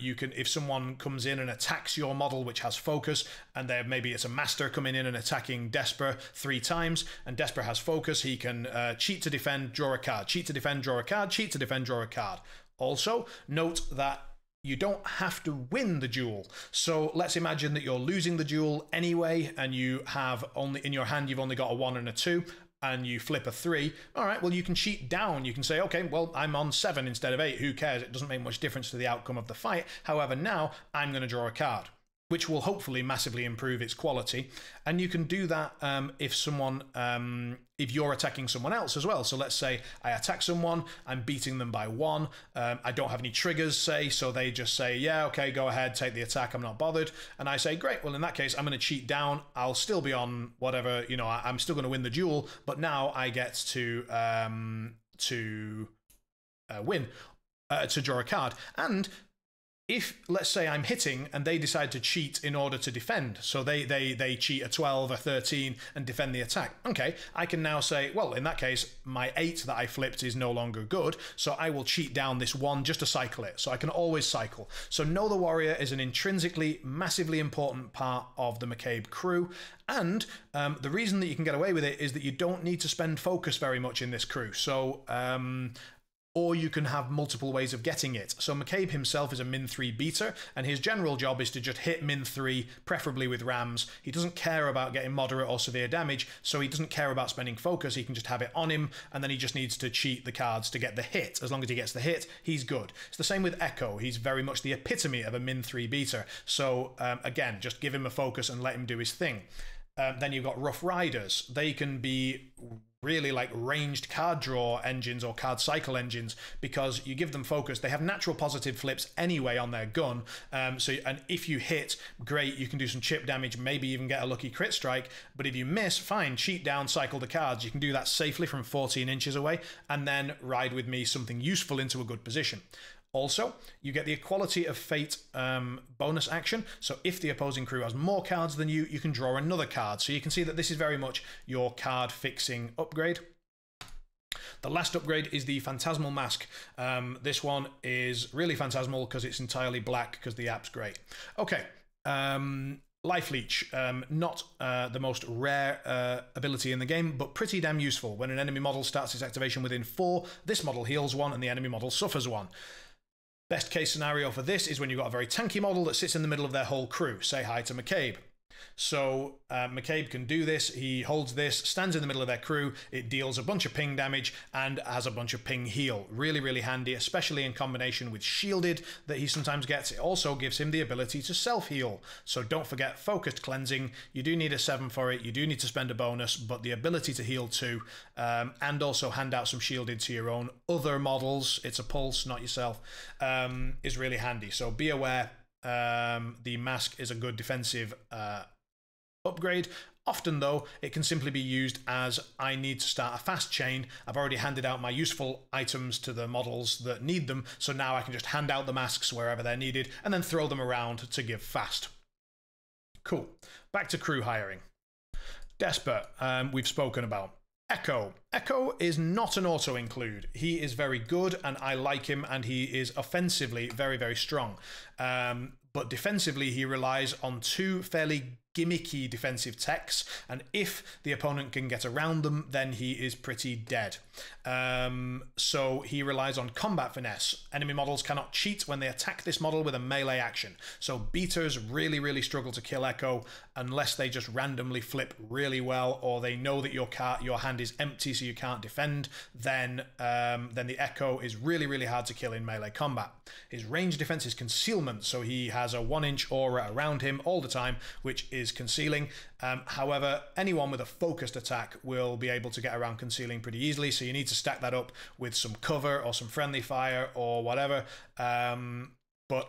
You can, if someone comes in and attacks your model which has focus, and there maybe it's a master coming in and attacking Desper 3 times, and Desper has focus, he can cheat to defend, draw a card, cheat to defend, draw a card, cheat to defend, draw a card. Also, note that you don't have to win the duel. So let's imagine that you're losing the duel anyway, and you have only, in your hand, you've only got a 1 and a 2, and you flip a 3. All right, well, you can cheat down. You can say, okay, well, I'm on 7 instead of 8. Who cares? It doesn't make much difference to the outcome of the fight. However, now I'm going to draw a card, which will hopefully massively improve its quality. And you can do that if someone, if you're attacking someone else as well. So let's say I attack someone, I'm beating them by 1. I don't have any triggers, say, so they just say, yeah, okay, go ahead, take the attack, I'm not bothered. And I say, great, well, in that case, I'm going to cheat down. I'll still be on whatever, you know, I'm still going to win the duel, but now I get to to win, to draw a card. And if, let's say, I'm hitting and they decide to cheat in order to defend, so they cheat a 12, a 13 and defend the attack, okay, I can now say, well, in that case, my 8 that I flipped is no longer good, so I will cheat down this 1 just to cycle it, so I can always cycle. So Know the Warrior is an intrinsically massively important part of the McCabe crew, and the reason that you can get away with it is that you don't need to spend focus very much in this crew. So or you can have multiple ways of getting it. So McCabe himself is a min 3 beater, and his general job is to just hit min 3, preferably with rams. He doesn't care about getting moderate or severe damage, so he doesn't care about spending focus. He can just have it on him, and then he just needs to cheat the cards to get the hit. As long as he gets the hit, he's good. It's the same with Echo. He's very much the epitome of a min 3 beater. So again, just give him a focus and let him do his thing. Then you've got Rough Riders. They can be really like ranged card draw engines or card cycle engines, because you give them focus. They have natural positive flips anyway on their gun. And if you hit, great, you can do some chip damage, maybe even get a lucky crit strike. But if you miss, fine, cheat down, cycle the cards. You can do that safely from 14 inches away, and then ride with me something useful into a good position. Also, you get the Equality of Fate bonus action. So if the opposing crew has more cards than you, you can draw another card. So you can see that this is very much your card fixing upgrade. The last upgrade is the Phantasmal Mask. This one is really phantasmal because it's entirely black, because the app's great. Okay. Life Leech, not the most rare ability in the game, but pretty damn useful. When an enemy model starts its activation within 4, this model heals 1 and the enemy model suffers 1. Best case scenario for this is when you've got a very tanky model that sits in the middle of their whole crew. Say hi to McCabe. So McCabe can do this. He holds this, stands in the middle of their crew. It deals a bunch of ping damage and has a bunch of ping heal. Really, really handy, especially in combination with shielded that he sometimes gets. It also gives him the ability to self-heal. So don't forget focused cleansing. You do need a 7 for it. You do need to spend a bonus, but the ability to heal too, and also hand out some shielded to your own other models. It's a pulse, not yourself, is really handy. So be aware. The mask is a good defensive upgrade. Often, though, it can simply be used as I need to start a fast chain. I've already handed out my useful items to the models that need them, so now I can just hand out the masks wherever they're needed and then throw them around to give fast. Cool. Back to crew hiring. Despot, we've spoken about. Echo. Echo is not an auto-include. He is very good, and I like him, and he is offensively very, very strong. But defensively, he relies on 2 fairly gimmicky defensive techs, and if the opponent can get around them, then he is pretty dead. So he relies on combat finesse. Enemy models cannot cheat when they attack this model with a melee action. So beaters really, really struggle to kill Echo unless they just randomly flip really well, or they know that your hand is empty so you can't defend. Then the Echo is really, really hard to kill in melee combat. His range defense is concealment, so he has a 1-inch aura around him all the time, which is concealing. However, anyone with a focused attack will be able to get around concealing pretty easily, so you need to stack that up with some cover or some friendly fire or whatever. But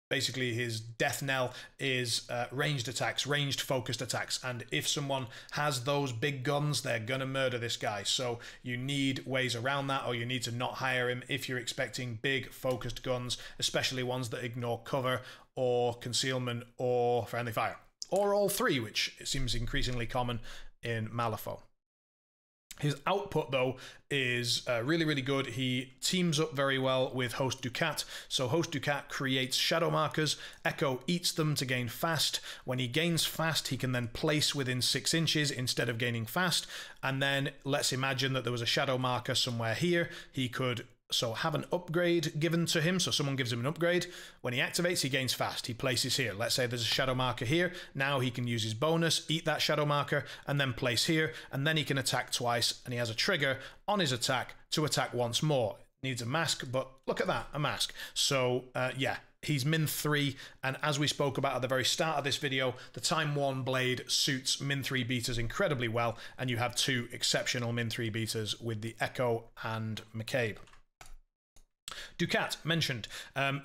basically his death knell is ranged attacks, ranged focused attacks, and if someone has those big guns, they're gonna murder this guy. So you need ways around that, or you need to not hire him if you're expecting big focused guns, especially ones that ignore cover or concealment or friendly fire, or all 3, which seems increasingly common in Malifaux. His output, though, is really, really good. He teams up very well with Host Ducat. So Host Ducat creates shadow markers. Echo eats them to gain fast. When he gains fast, he can then place within 6 inches instead of gaining fast. And then let's imagine that there was a shadow marker somewhere here. He could have an upgrade given to him, so someone gives him an upgrade. When he activates, he gains fast. He places here. Let's say there's a shadow marker here. Now he can use his bonus, eat that shadow marker, and then place here, and then he can attack twice, and he has a trigger on his attack to attack once more. Needs a mask, but look at that, a mask. So yeah, he's min 3, and as we spoke about at the very start of this video, the time-worn blade suits min 3 beaters incredibly well, and you have 2 exceptional min 3 beaters with the Echo and McCabe. Ducat mentioned.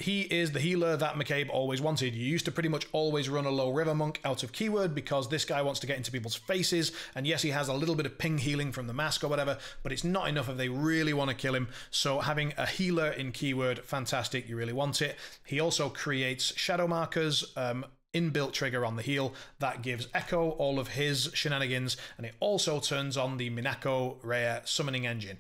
He is the healer that McCabe always wanted. You used to pretty much always run a low River Monk out of keyword because this guy wants to get into people's faces, and yes, he has a little bit of ping healing from the mask or whatever, but it's not enough if they really want to kill him. So having a healer in keyword, fantastic, you really want it. He also creates shadow markers, inbuilt trigger on the heal that gives Echo all of his shenanigans, and it also turns on the Minako Rare summoning engine.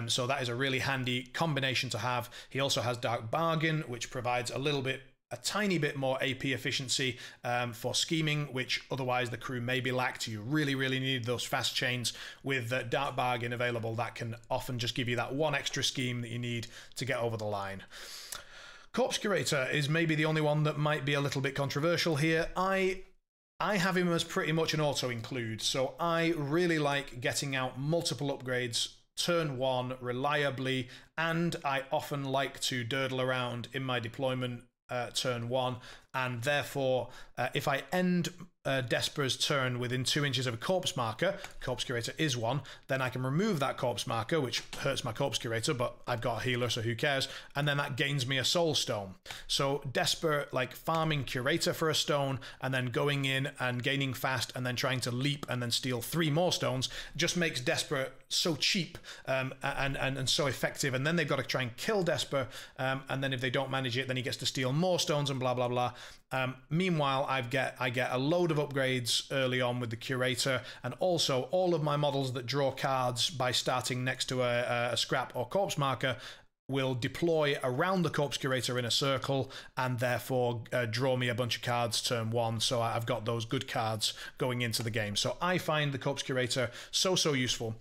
So that is a really handy combination to have. He also has Dark Bargain, which provides a tiny bit more AP efficiency for scheming, which otherwise the crew maybe lacked. You really, really need those fast chains. With Dark Bargain available, that can often just give you that one extra scheme that you need to get over the line. Corpse Curator is maybe the only one that might be a little bit controversial here. I have him as pretty much an auto-include, so I really like getting out multiple upgrades turn one reliably, and I often like to durdle around in my deployment turn one, and therefore if I end Desper's turn within 2 inches of a corpse marker, Corpse Curator is one, then I can remove that corpse marker, which hurts my Corpse Curator, but I've got a healer, so who cares, and then that gains me a soul stone. So Desper, like farming Curator for a stone, and then going in and gaining fast, and then trying to leap and then steal 3 more stones, just makes Desper so cheap and so effective, and then they've got to try and kill Desper, and then if they don't manage it, then he gets to steal more stones and blah blah blah. Meanwhile, I get a load of upgrades early on with the Curator, and also all of my models that draw cards by starting next to a scrap or corpse marker will deploy around the Corpse Curator in a circle, and therefore draw me a bunch of cards turn one, so I've got those good cards going into the game. So I find the Corpse Curator so useful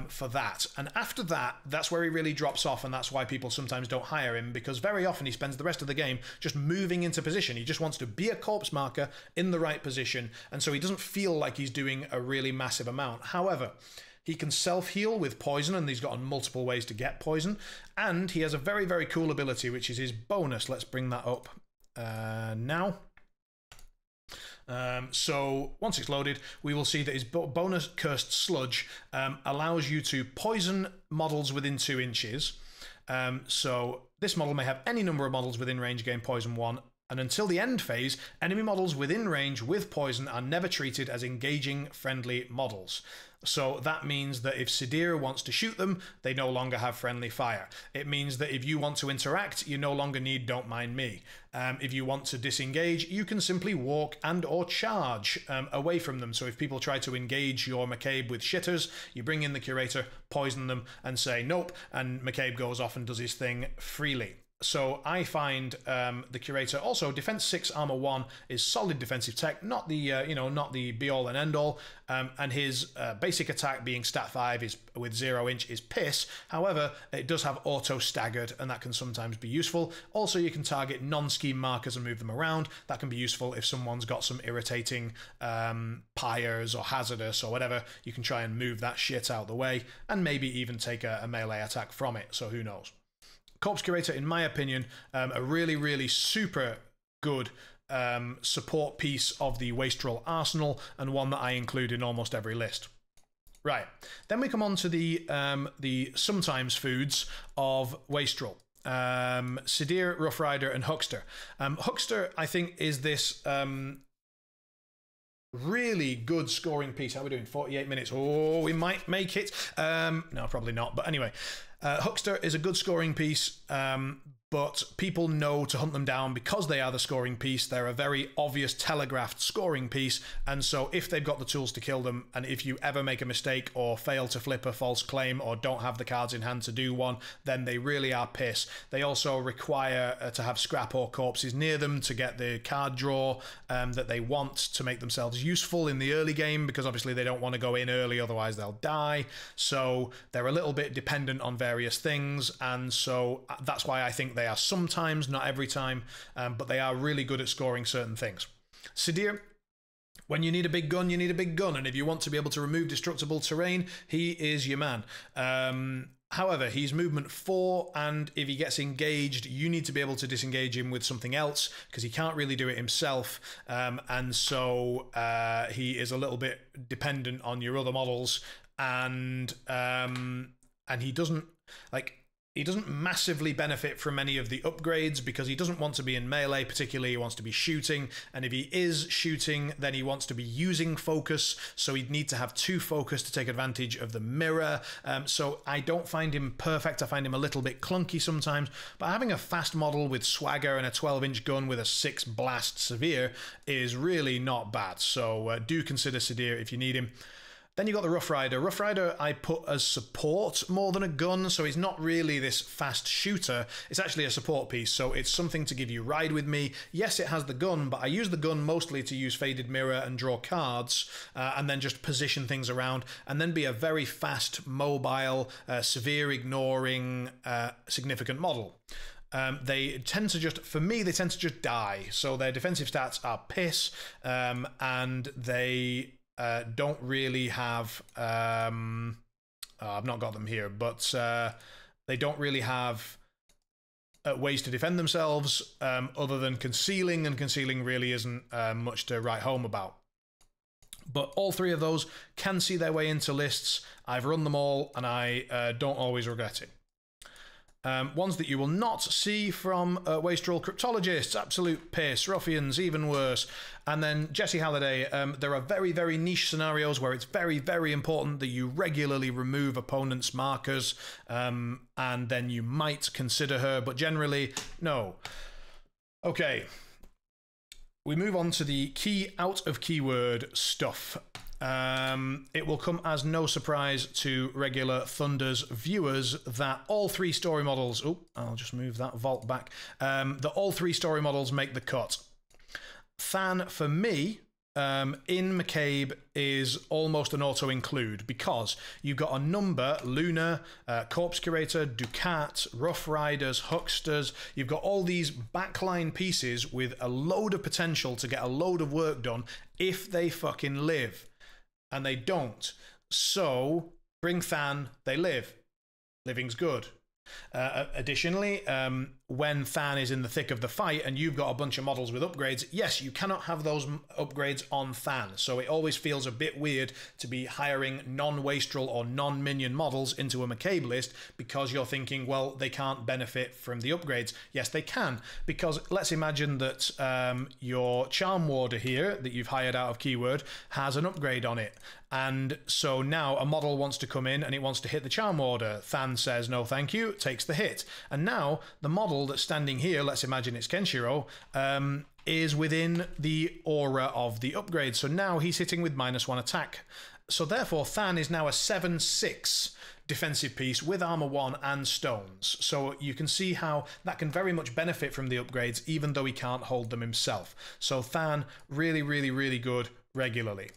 for that. And after that, that's where he really drops off, and that's why people sometimes don't hire him, because very often he spends the rest of the game just moving into position. He just wants to be a corpse marker in the right position, and so he doesn't feel like he's doing a really massive amount. However, he can self-heal with poison, and he's got multiple ways to get poison. And he has a very cool ability, which is his bonus. Let's bring that up now. So once it's loaded, we will see that his bonus Cursed Sludge allows you to poison models within 2 inches. So this model may have any number of models within range gain poison 1. And until the end phase, enemy models within range with poison are never treated as engaging friendly models. So that means that if Sidira wants to shoot them, they no longer have friendly fire. It means that if you want to interact, you no longer need Don't Mind Me. If you want to disengage, you can simply walk and or charge away from them. So if people try to engage your McCabe with shitters, you bring in the Curator, poison them, and say nope, and McCabe goes off and does his thing freely. So I find the Curator also defense 6 armor 1 is solid defensive tech, not the not the be all and end all, and his basic attack being stat 5 is with 0 inch is piss. However, it does have auto staggered, and that can sometimes be useful. Also, you can target non-scheme markers and move them around. That can be useful if someone's got some irritating pyres or hazardous or whatever. You can try and move that shit out the way, and maybe even take a melee attack from it. So who knows? Corpse Curator, in my opinion, a really super good support piece of the Wastrel arsenal, and one that I include in almost every list. Right, then we come on to the sometimes foods of Wastrel. Sidir, Rough Rider, and Huckster. Huckster, I think, is this really good scoring piece. How are we doing? 48 minutes. Oh, we might make it. No, probably not. But anyway, Huckster is a good scoring piece, but people know to hunt them down because they are the scoring piece. They're a very obvious telegraphed scoring piece, and so if they've got the tools to kill them, and if you ever make a mistake or fail to flip a false claim or don't have the cards in hand to do one, then they really are piss. They also require to have scrap or corpses near them to get the card draw that they want to make themselves useful in the early game, because obviously they don't want to go in early, otherwise they'll die. So they're a little bit dependent on various things, and so that's why I think they are sometimes, not every time, but they are really good at scoring certain things. Sidir, when you need a big gun, you need a big gun, and if you want to be able to remove destructible terrain, he is your man. However, he's movement 4, and if he gets engaged, you need to be able to disengage him with something else, because he can't really do it himself, and so he is a little bit dependent on your other models, and he doesn't, like, He doesn't massively benefit from any of the upgrades because he doesn't want to be in melee, particularly he wants to be shooting, and if he is shooting, then he wants to be using focus, so he'd need to have 2 focus to take advantage of the mirror. So I don't find him perfect, I find him a little bit clunky sometimes, but having a fast model with swagger and a 12-inch gun with a 6 blast severe is really not bad, so do consider Sadir if you need him. Then you got the Rough Rider. Rough Rider I put as support more than a gun, so he's not really this fast shooter. It's actually a support piece, so it's something to give you ride with me. Yes, it has the gun, but I use the gun mostly to use Faded Mirror and draw cards, and then just position things around, and then be a very fast, mobile, severe ignoring, significant model. They tend to just, for me, they tend to just die. So their defensive stats are piss, and they don't really have I've not got them here, but they don't really have ways to defend themselves other than concealing, and concealing really isn't much to write home about. But all 3 of those can see their way into lists. I've run them all, and I don't always regret it. Ones that you will not see from Wastrel Cryptologists, absolute piss, ruffians, even worse. And then Jesse Halliday, there are very, very niche scenarios where it's very, very important that you regularly remove opponents' markers, and then you might consider her, but generally, no. Okay, we move on to the key out of keyword stuff. It will come as no surprise to regular Thunder's viewers that all 3 story models, oh, I'll just move that vault back, that all 3 story models make the cut. Than, for me, in McCabe is almost an auto-include because you've got a number, Luna, Corpse Curator, Ducat, Rough Riders, Hucksters, you've got all these backline pieces with a load of potential to get a load of work done if they fucking live. And they don't. So, bring Than, they live. Living's good. Additionally, when Than is in the thick of the fight and you've got a bunch of models with upgrades, yes, you cannot have those upgrades on Than. So it always feels a bit weird to be hiring non-Wastrel or non-minion models into a McCabe list because you're thinking, well, they can't benefit from the upgrades. Yes, they can, because let's imagine that your Charm Warder here that you've hired out of keyword has an upgrade on it. And so now a model wants to come in and it wants to hit the Charm Warder. Than says, no thank you, takes the hit. And now the model that's standing here, let's imagine it's Kenshiro, is within the aura of the upgrade. So now he's hitting with -1 attack. So therefore Than is now a 7/6 defensive piece with armor 1 and stones. So you can see how that can very much benefit from the upgrades even though he can't hold them himself. So Than, really, really, really good regularly.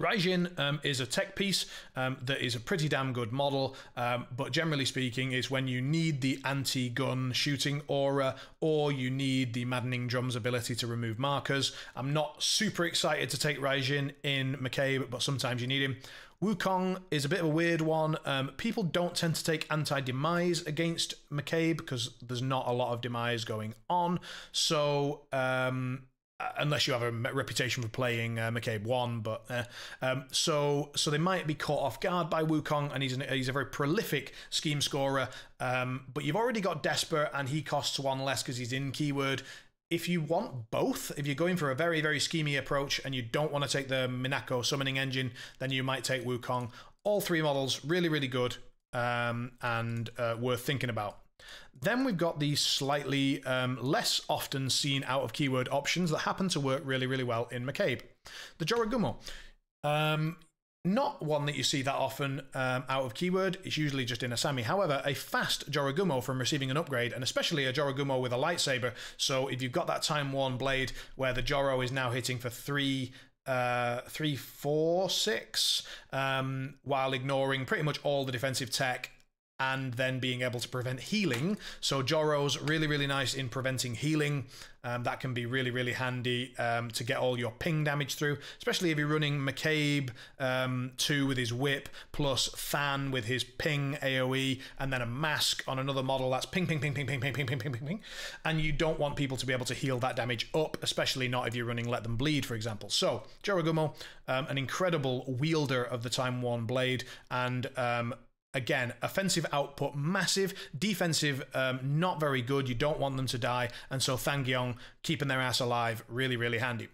Raijin is a tech piece that is a pretty damn good model, but generally speaking is when you need the anti-gun shooting aura or you need the Maddening Drum's ability to remove markers. I'm not super excited to take Raijin in McCabe, but sometimes you need him. Wukong is a bit of a weird one. People don't tend to take anti-demise against McCabe because there's not a lot of demise going on, so unless you have a reputation for playing McCabe 1, but so they might be caught off guard by Wukong, and he's a very prolific scheme scorer. But you've already got Desper, and he costs 1 less because he's in keyword. If you want both, if you're going for a very, very schemy approach and you don't want to take the Minako summoning engine, then you might take Wukong. All 3 models really, really good and worth thinking about. Then we've got these slightly less often seen out of keyword options that happen to work really, really well in McCabe. The Jorogumo. Not one that you see that often out of keyword. It's usually just in a Sami. However, a fast Jorogumo from receiving an upgrade, and especially a Jorogumo with a lightsaber. So if you've got that time-worn blade where the Joro is now hitting for 3, 4, 6, while ignoring pretty much all the defensive tech, and then being able to prevent healing. So Joro's really, really nice in preventing healing. That can be really, really handy to get all your ping damage through, especially if you're running McCabe 2 with his whip, plus Than with his ping AoE, and then a mask on another model that's ping, ping, ping, ping, ping, ping, ping, ping, ping, ping, ping. And you don't want people to be able to heal that damage up, especially not if you're running Let Them Bleed, for example. So Jorogumo, an incredible wielder of the time-worn blade, and again, offensive output, massive. Defensive, not very good. You don't want them to die. And so Thangyong, keeping their ass alive, really, really handy.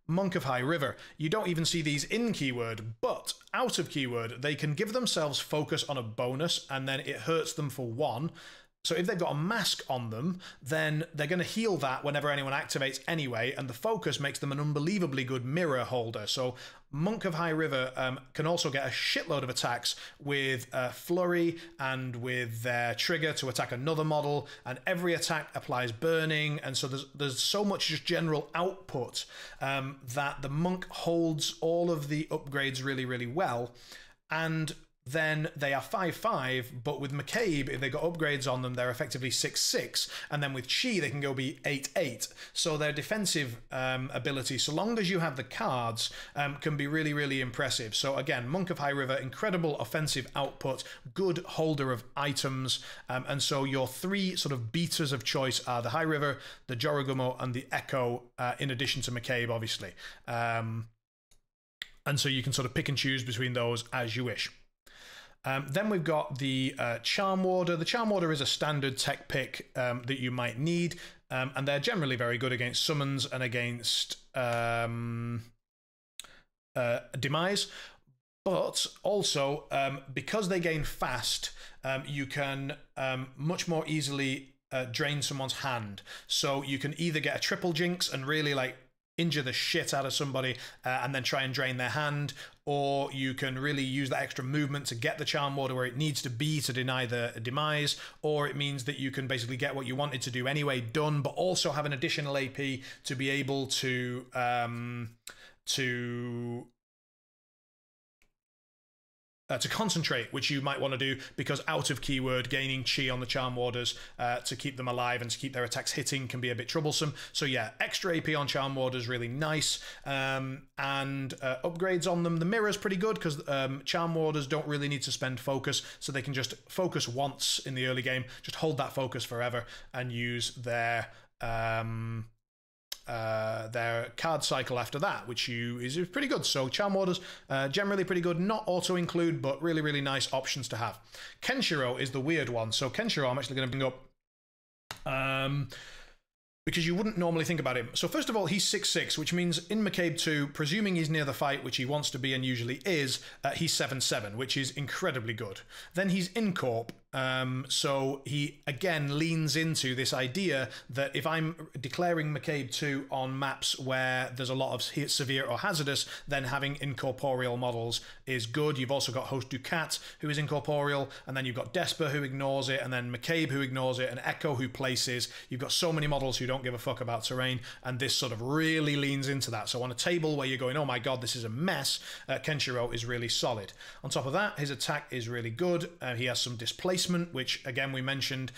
Monk of High River. You don't even see these in keyword, but out of keyword, they can give themselves focus on a bonus, and then it hurts them for 1. So if they've got a mask on them, then they're going to heal that whenever anyone activates anyway, and the focus makes them an unbelievably good mirror holder. So Monk of High River can also get a shitload of attacks with Flurry and with their trigger to attack another model, and every attack applies burning, and so there's so much just general output that the Monk holds all of the upgrades really, really well. And then they are 5-5, but with McCabe, if they got upgrades on them, they're effectively 6-6, and then with Chi, they can go be 8-8. So their defensive ability, so long as you have the cards, can be really, really impressive. So again, Monk of High River, incredible offensive output, good holder of items, and so your 3 sort of beaters of choice are the High River, the Jorogumo, and the Echo, in addition to McCabe, obviously. And so you can sort of pick and choose between those as you wish. Then we've got the Charm Warder. The Charm Warder is a standard tech pick that you might need, and they're generally very good against summons and against demise. But also, because they gain fast, you can much more easily drain someone's hand. So you can either get a triple jinx and really like injure the shit out of somebody and then try and drain their hand, or you can really use that extra movement to get the Charm Warder where it needs to be to deny the demise, or it means that you can basically get what you wanted to do anyway done, but also have an additional AP to be able to concentrate, which you might want to do because out of keyword, gaining Chi on the Charm Warders to keep them alive and to keep their attacks hitting can be a bit troublesome. So yeah, extra AP on Charm Warders, really nice. And upgrades on them. The Mirror's pretty good because Charm Warders don't really need to spend focus, so they can just focus once in the early game, just hold that focus forever and use their card cycle after that, which is pretty good. So Charm Warders, generally pretty good, not auto-include, but really, really nice options to have. Kenshiro is the weird one. So Kenshiro, I'm actually going to bring up because you wouldn't normally think about him. So first of all, he's 6'6", which means in McCabe2, presuming he's near the fight, which he wants to be and usually is, he's 7'7", which is incredibly good. Then he's in Corp, so he again leans into this idea that if I'm declaring McCabe2 on maps where there's a lot of severe or hazardous, then having incorporeal models is good. You've also got Host Ducat, who is incorporeal, and then you've got Desper, who ignores it, and then McCabe, who ignores it, and Echo, who places. You've got so many models who don't give a fuck about terrain, and this sort of really leans into that. So on a table where you're going, oh my god, this is a mess, Kenshiro is really solid. On top of that, his attack is really good. He has some displacement, which again we mentioned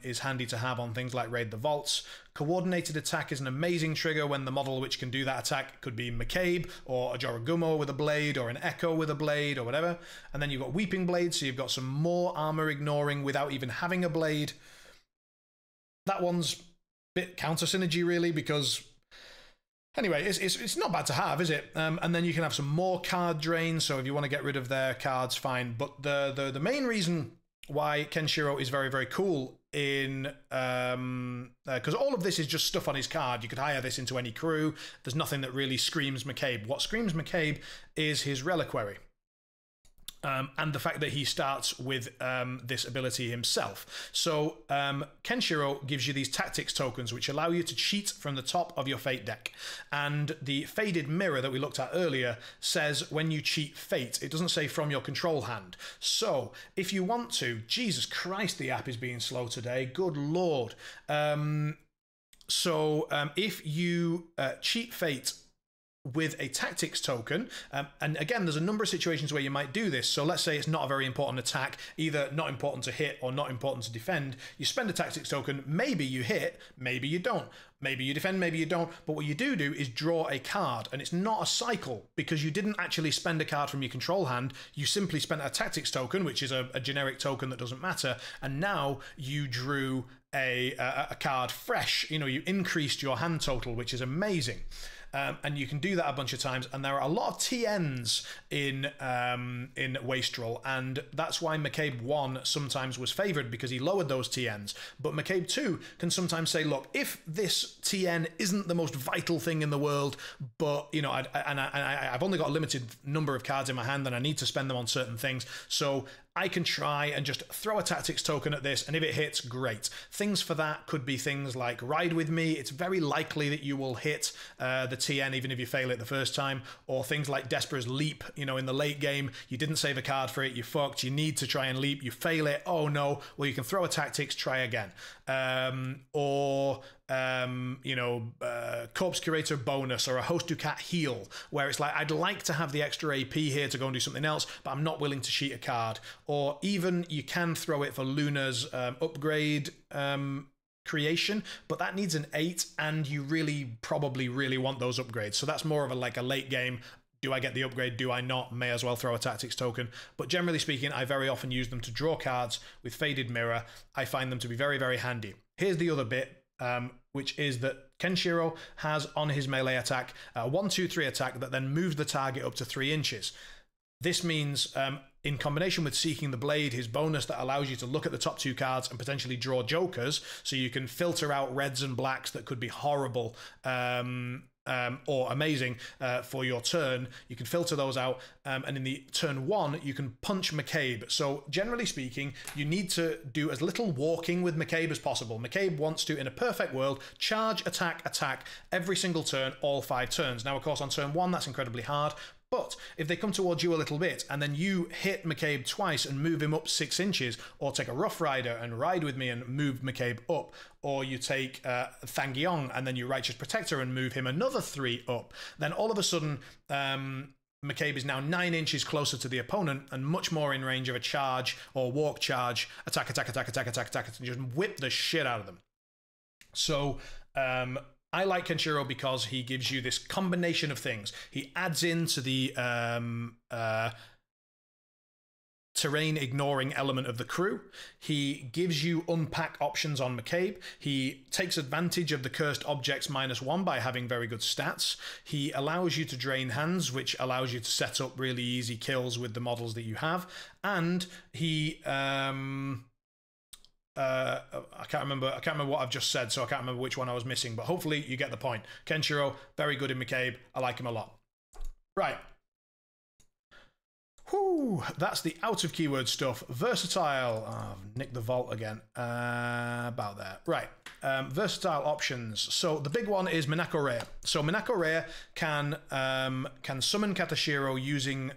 is handy to have on things like Raid the Vaults. Coordinated attack is an amazing trigger when the model which can do that attack could be McCabe or a Jorogumo with a blade or an Echo with a blade or whatever. And then you've got Weeping Blade, so you've got some more armor ignoring without even having a blade. That one's a bit counter synergy really, because anyway, it's not bad to have, is it? And then you can have some more card drain, so if you want to get rid of their cards, fine. But the main reason why Kenshiro is very, very cool in because all of this is just stuff on his card. You could hire this into any crew. There's nothing that really screams McCabe. What screams McCabe is his reliquary. And the fact that he starts with this ability himself. So Kenshiro gives you these tactics tokens which allow you to cheat from the top of your fate deck. And the faded mirror that we looked at earlier says when you cheat fate, it doesn't say from your control hand. So if you want to, Jesus Christ, the app is being slow today, good lord. If you cheat fate with a tactics token, and again there's a number of situations where you might do this. So let's say it's not a very important attack, either not important to hit or not important to defend. You spend a tactics token, maybe you hit, maybe you don't, maybe you defend, maybe you don't, but what you do is draw a card, and it's not a cycle because you didn't actually spend a card from your control hand. You simply spent a tactics token, which is a generic token that doesn't matter, and now you drew a card fresh. You know, you increased your hand total, which is amazing. and you can do that a bunch of times. And there are a lot of TNs in Wastrel, and that's why McCabe1 sometimes was favored, because he lowered those TNs. But McCabe2 can sometimes say, look, if this TN isn't the most vital thing in the world, but you know, I've only got a limited number of cards in my hand and I need to spend them on certain things, so I can try and just throw a tactics token at this, and if it hits, great. Things for that could be things like Ride With Me. It's very likely that you will hit the TN even if you fail it the first time, or things like Despera's Leap. You know, in the late game, you didn't save a card for it, you fucked, you need to try and leap, you fail it, oh no, well, you can throw a tactics, try again. You know, Corpse Curator bonus, or a Host Ducat heal, where it's like, I'd like to have the extra AP here to go and do something else, but I'm not willing to cheat a card. Or even you can throw it for Luna's upgrade creation, but that needs an 8, and you probably really want those upgrades. So that's more of a late game. Do I get the upgrade? Do I not? May as well throw a tactics token. But generally speaking, I very often use them to draw cards with Faded Mirror. I find them to be very, very handy. Here's the other bit, which is that Kenshiro has on his melee attack a 1/2/3 attack that then moves the target up to 3 inches. This means, in combination with Seeking the Blade, his bonus that allows you to look at the top 2 cards and potentially draw jokers, so you can filter out reds and blacks that could be horrible or amazing for your turn. You can filter those out, and in the turn 1 you can punch McCabe. So generally speaking, you need to do as little walking with McCabe as possible. McCabe wants to, in a perfect world, charge, attack, attack every single turn, all 5 turns. Now of course on turn 1 that's incredibly hard, but if they come towards you a little bit and then you hit McCabe twice and move him up 6 inches, or take a Rough Rider and Ride With Me and move McCabe up, or you take Thangyong and then you Righteous Protector and move him another 3 up, then all of a sudden McCabe is now 9 inches closer to the opponent and much more in range of a charge or walk charge, attack, attack, attack, attack, attack, attack, and just whip the shit out of them. So I like Kenshiro because he gives you this combination of things. He adds into the terrain ignoring element of the crew. He gives you unpack options on McCabe. He takes advantage of the cursed objects -1 by having very good stats. He allows you to drain hands, which allows you to set up really easy kills with the models that you have. And he I can't remember what I've just said, so I can't remember which one I was missing, but hopefully you get the point. Kenshiro, very good in McCabe. I like him a lot. Right. Whew, that's the out of keyword stuff. Versatile. Oh, I've nicked the vault again. About there. Right. Versatile options. So the big one is Minako Rare. So Minako Rare can summon Katashiro using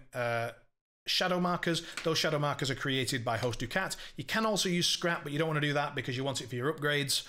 shadow markers. Those shadow markers are created by Host Ducat. You can also use scrap, but you don't want to do that because you want it for your upgrades.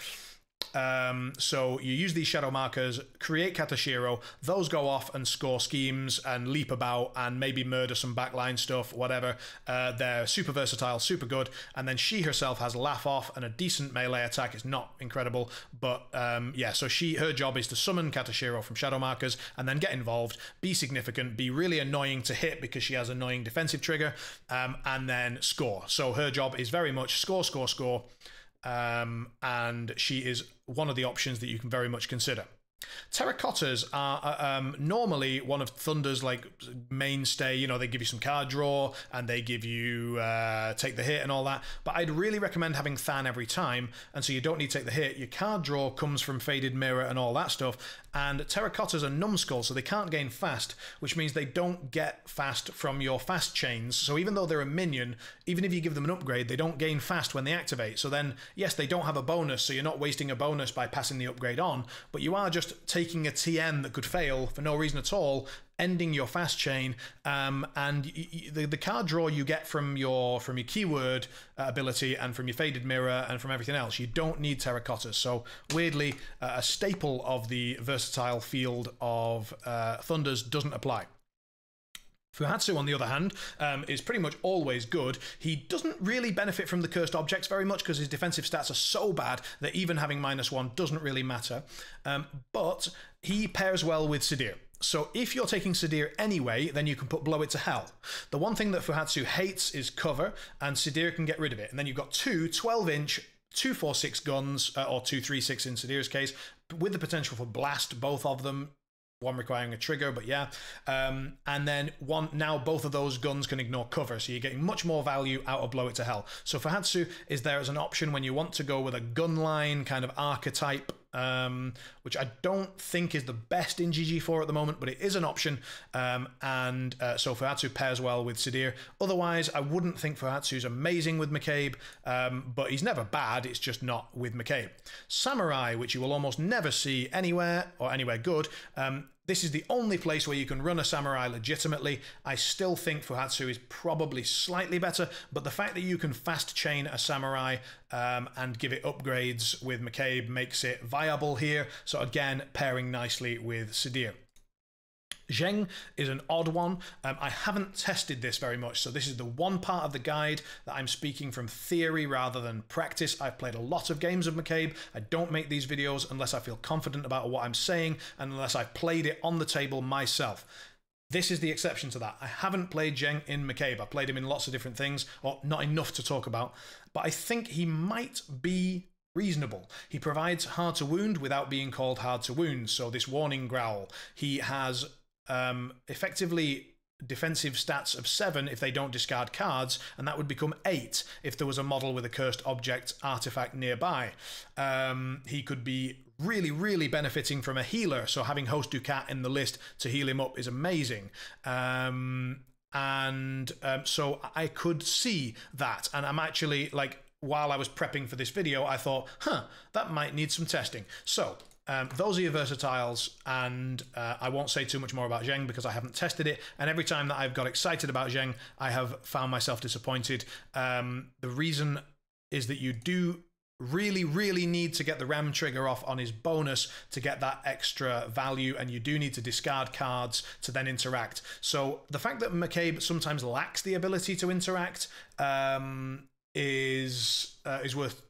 So you use these shadow markers, create Katashiro, those go off and score schemes and leap about and maybe murder some backline stuff, whatever. They're super versatile, super good, and then she herself has Laugh Off and a decent melee attack. It's not incredible, but yeah, so her job is to summon Katashiro from shadow markers and then get involved, be significant, be really annoying to hit because she has annoying defensive trigger, and then score. So her job is very much score, score, score. And she is one of the options that you can very much consider. Terracottas are normally one of Thunder's like mainstay. You know, they give you some card draw and they give you take the hit and all that, but I'd really recommend having Than every time, and so you don't need to take the hit. Your card draw comes from Faded Mirror and all that stuff, and Terracottas are numbskull, so they can't gain fast, which means they don't get fast from your fast chains. So even though they're a minion, even if you give them an upgrade, they don't gain fast when they activate. So then, yes, they don't have a bonus, so you're not wasting a bonus by passing the upgrade on, but you are just taking a TN that could fail for no reason at all, ending your fast chain, and the card draw you get from your keyword ability and from your Faded Mirror and from everything else. You don't need Terracottas. So weirdly, a staple of the versatile field of Thunders doesn't apply. Fuhatsu, on the other hand, is pretty much always good. He doesn't really benefit from the cursed objects very much because his defensive stats are so bad that even having -1 doesn't really matter. But he pairs well with Sidir. So if you're taking Sidir anyway, then you can put Blow It to Hell. The one thing that Fuhatsu hates is cover, and Sidir can get rid of it. And then you've got two 12-inch 246 guns, or 236 in Sidir's case, with the potential for blast, both of them. one requiring a trigger, but yeah. And then now both of those guns can ignore cover, so you're getting much more value out of Blow It to Hell. So Fuhatsu is there as an option when you want to go with a gunline kind of archetype, which I don't think is the best in GG4 at the moment, but it is an option. So Fuhatsu pairs well with Sadir. Otherwise, I wouldn't think Fuhatsu's amazing with McCabe, but he's never bad, it's just not with McCabe. Samurai, which you will almost never see anywhere, or anywhere good, this is the only place where you can run a Samurai legitimately. I still think Fuhatsu is probably slightly better, but the fact that you can fast chain a Samurai and give it upgrades with McCabe makes it viable here. So again, pairing nicely with Sadir. Zheng is an odd one. I haven't tested this very much, so this is the one part of the guide that I'm speaking from theory rather than practice. I've played a lot of games of McCabe. I don't make these videos unless I feel confident about what I'm saying and unless I've played it on the table myself. This is the exception to that. I haven't played Zheng in McCabe. I've played him in lots of different things, or not enough to talk about, but I think he might be reasonable. He provides hard to wound without being called hard to wound, so this warning growl. He has effectively defensive stats of 7 if they don't discard cards, and that would become 8 if there was a model with a cursed object artifact nearby. He could be really benefiting from a healer, so having Host Ducat in the list to heal him up is amazing. So I could see that, and I'm actually, like, while I was prepping for this video, I thought, that might need some testing. So those are your versatiles, and I won't say too much more about Zheng because I haven't tested it, and every time that I've got excited about Zheng, I have found myself disappointed. The reason is that you do really need to get the ram trigger off on his bonus to get that extra value, and you do need to discard cards to then interact. So the fact that McCabe sometimes lacks the ability to interact is worth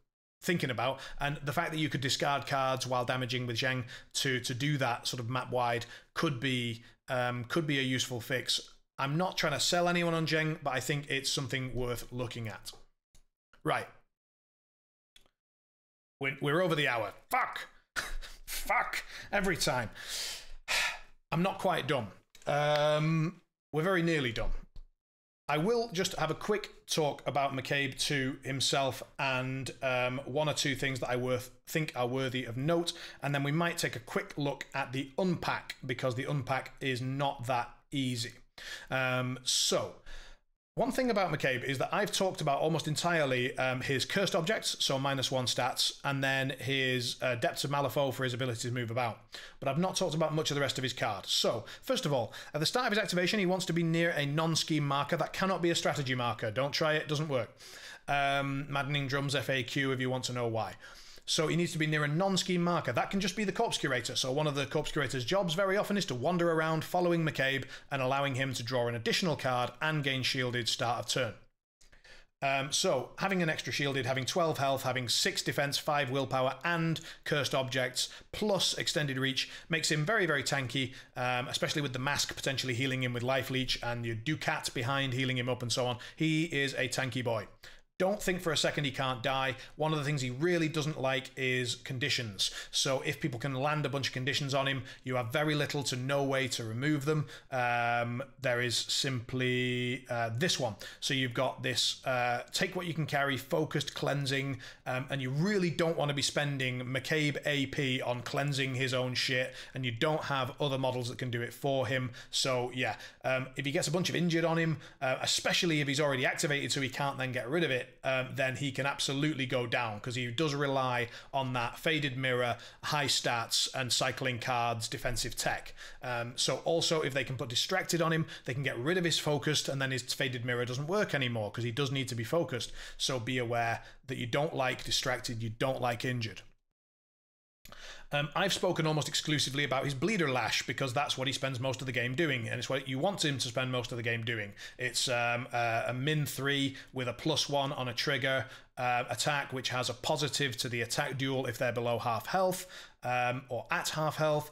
thinking about, and the fact that you could discard cards while damaging with Zheng to do that sort of map wide could be a useful fix. I'm not trying to sell anyone on Zheng, but I think it's something worth looking at. Right, we're over the hour. Fuck every time. I'm not quite done. We're very nearly done. I will just have a quick talk about McCabe2 himself and one or two things that I think are worthy of note, and then we might take a quick look at the unpack, because the unpack is not that easy. So one thing about McCabe is that I've talked about almost entirely his cursed objects, so -1 stats, and then his Depths of Malifaux for his ability to move about. But I've not talked about much of the rest of his card. So, first of all, at the start of his activation, he wants to be near a non-scheme marker. That cannot be a strategy marker. Don't try it, doesn't work. Maddening Drums FAQ if you want to know why. So he needs to be near a non-scheme marker. That can just be the Corpse Curator. So one of the Corpse Curator's jobs very often is to wander around following McCabe and allowing him to draw an additional card and gain shielded start of turn. So having an extra shielded, having 12 health, having 6 defense, 5 willpower, and cursed objects, plus extended reach, makes him very tanky, especially with the mask potentially healing him with life leech and your Ducat behind healing him up and so on. He is a tanky boy. Don't think for a second he can't die. One of the things he really doesn't like is conditions. So if people can land a bunch of conditions on him, you have very little to no way to remove them. There is simply this one. So you've got this take what you can carry, focused cleansing, and you really don't want to be spending McCabe AP on cleansing his own shit, and you don't have other models that can do it for him. So yeah, if he gets a bunch of injured on him, especially if he's already activated so he can't then get rid of it, then he can absolutely go down, because he does rely on that faded mirror, high stats, and cycling cards defensive tech. So also if they can put distracted on him, they can get rid of his focused, and then his faded mirror doesn't work anymore because he does need to be focused. So be aware that you don't like distracted, you don't like injured. I've spoken almost exclusively about his Bleeder Lash because that's what he spends most of the game doing, and it's what you want him to spend most of the game doing. It's a -3 with a +1 on a trigger attack, which has a positive to the attack duel if they're below half health or at half health.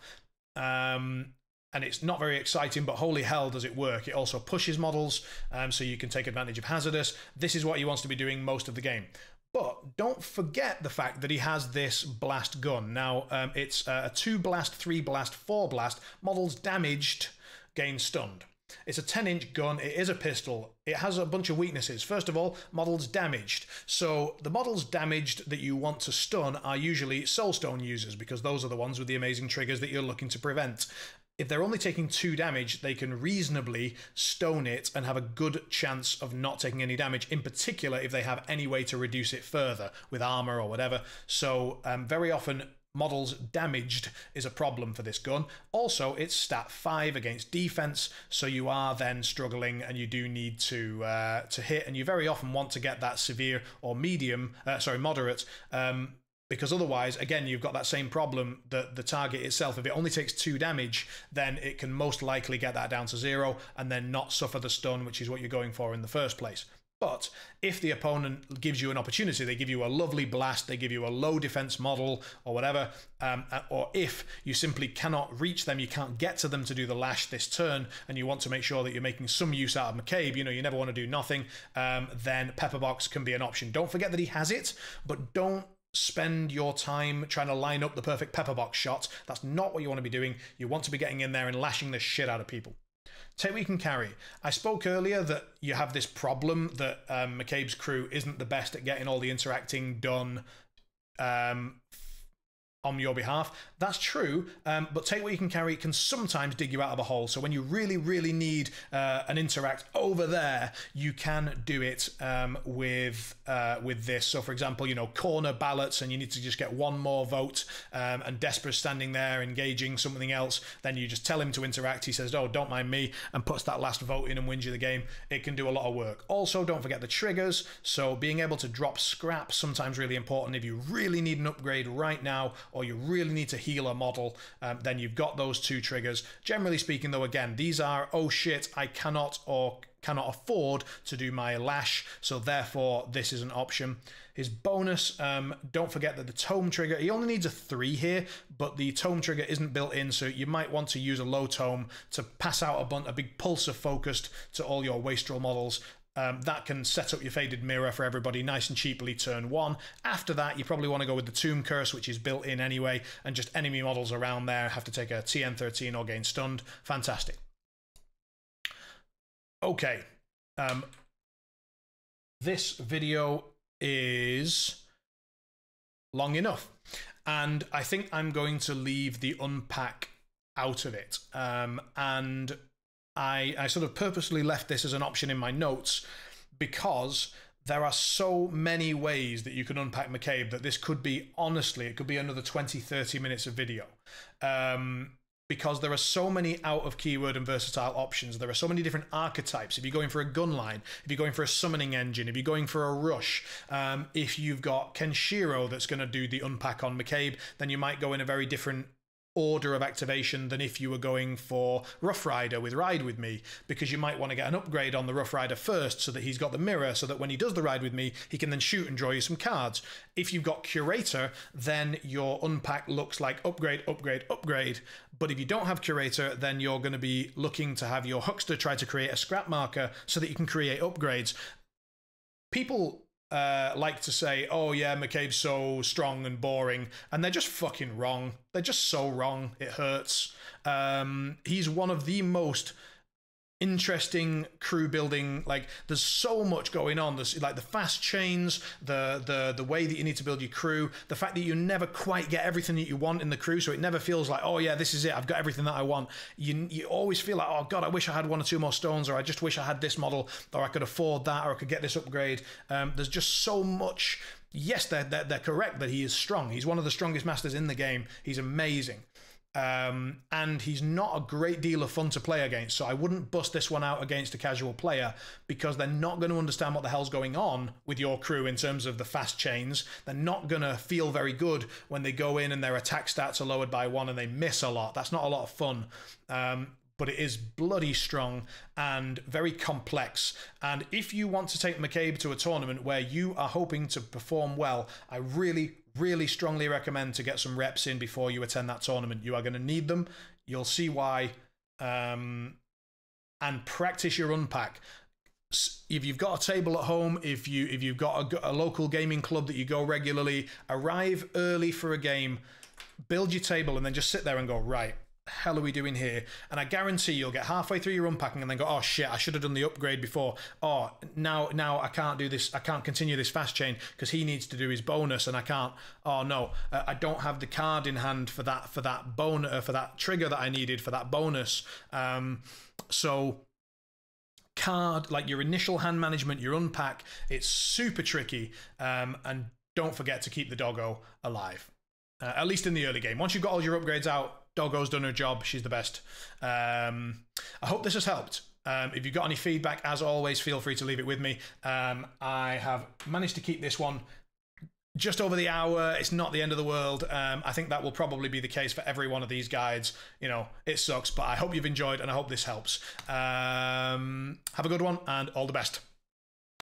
And it's not very exciting, but holy hell does it work. It also pushes models, so you can take advantage of Hazardous. This is what he wants to be doing most of the game. But don't forget the fact that he has this blast gun. Now, it's a 2 blast, 3 blast, 4 blast. Models damaged gain stunned. It's a 10-inch gun. It is a pistol. It has a bunch of weaknesses. First of all, models damaged. So the models damaged that you want to stun are usually soulstone users, because those are the ones with the amazing triggers that you're looking to prevent. If they're only taking 2 damage, they can reasonably stone it and have a good chance of not taking any damage, in particular if they have any way to reduce it further with armor or whatever. So very often models damaged is a problem for this gun. Also, it's stat 5 against defense, so you are then struggling and you do need to hit, and you very often want to get that severe or moderate, because otherwise, again, you've got that same problem that the target itself, if it only takes 2 damage, then it can most likely get that down to 0 and then not suffer the stun, which is what you're going for in the first place. But if the opponent gives you an opportunity, they give you a lovely blast, they give you a low defense model or whatever, or if you simply cannot reach them, you can't get to them to do the lash this turn, and you want to make sure that you're making some use out of McCabe, you know, you never want to do nothing, then Pepperbox can be an option. Don't forget that he has it, but don't spend your time trying to line up the perfect Pepperbox shot. That's not what you want to be doing. You want to be getting in there and lashing the shit out of people. Take what you can carry. I spoke earlier that you have this problem that McCabe's crew isn't the best at getting all the interacting done on your behalf. That's true, but take what you can carry can sometimes dig you out of a hole. So when you really, really need an interact over there, you can do it with this. So for example, you know, corner ballots, and you need to just get one more vote, and Desper's standing there engaging something else. Then you just tell him to interact. He says, "Oh, don't mind me," and puts that last vote in and wins you the game. It can do a lot of work. Also, don't forget the triggers. So being able to drop scrap, sometimes really important. If you really need an upgrade right now, or you really need to heal a model, then you've got those 2 triggers. Generally speaking, though, again, these are, oh shit, I cannot afford to do my lash, so therefore this is an option. His bonus, don't forget that the tome trigger, he only needs a 3 here, but the tome trigger isn't built in, so you might want to use a low tome to pass out a big pulse of focused to all your Wastrel models. That can set up your faded mirror for everybody nice and cheaply turn 1. After that, you probably want to go with the Tomb Curse, which is built in anyway, and just enemy models around there have to take a TN13 or gain stunned. Fantastic. Okay. This video is long enough, and I think I'm going to leave the unpack out of it. And I sort of purposely left this as an option in my notes because there are so many ways that you can unpack McCabe that this could be, honestly, it could be another 20-30 minutes of video. Because there are so many out of keyword and versatile options. There are so many different archetypes. If you're going for a gun line, if you're going for a summoning engine, if you're going for a rush, if you've got Kenshiro that's going to do the unpack on McCabe, then you might go in a very different order of activation than if you were going for Rough Rider with Ride With Me, because you might want to get an upgrade on the Rough Rider first so that he's got the mirror, so that when he does the Ride With Me, he can then shoot and draw you some cards. If you've got Curator, then your unpack looks like upgrade, upgrade, upgrade. But if you don't have Curator, then you're going to be looking to have your Huckster try to create a scrap marker so that you can create upgrades. People like to say, oh yeah, McCabe's so strong and boring, and they're just fucking wrong. They're just so wrong. It hurts. He's one of the most interesting crew building. Like, there's so much going on. There's like the fast chains, the way that you need to build your crew, the fact that you never quite get everything that you want in the crew, so it never feels like, oh yeah, this is it, I've got everything that I want. You always feel like, oh god, I wish I had 1 or 2 more stones, or I just wish I had this model, or I could afford that, or I could get this upgrade. There's just so much. Yes, they're correct that he is strong. He's one of the strongest masters in the game. He's amazing. And he's not a great deal of fun to play against, so I wouldn't bust this one out against a casual player, because they're not going to understand what the hell's going on with your crew in terms of the fast chains. They're not going to feel very good when they go in and their attack stats are lowered by 1 and they miss a lot. That's not a lot of fun. But it is bloody strong and very complex. And if you want to take McCabe to a tournament where you are hoping to perform well, I really strongly recommend to get some reps in before you attend that tournament. You are going to need them. You'll see why. And practice your unpack. if you've got a table at home, if you've got a local gaming club that you go regularly, arrive early for a game, build your table, and then just sit there and go, right, hell are we doing here? And I guarantee you'll get halfway through your unpacking and then go, oh shit, I should have done the upgrade before. Oh, now I can't do this. I can't continue this fast chain because he needs to do his bonus and I can't. Oh no, I don't have the card in hand for that bonus, for that trigger that I needed for that bonus. So card, like your initial hand management, your unpack, it's super tricky. And don't forget to keep the doggo alive, at least in the early game. Once you've got all your upgrades out, Doggo's done her job. She's the best. I hope this has helped. If you've got any feedback, as always, feel free to leave it with me. I have managed to keep this one just over the hour. It's not the end of the world. I think that will probably be the case for every one of these guides. You know, it sucks, but I hope you've enjoyed and I hope this helps. Have a good one and all the best.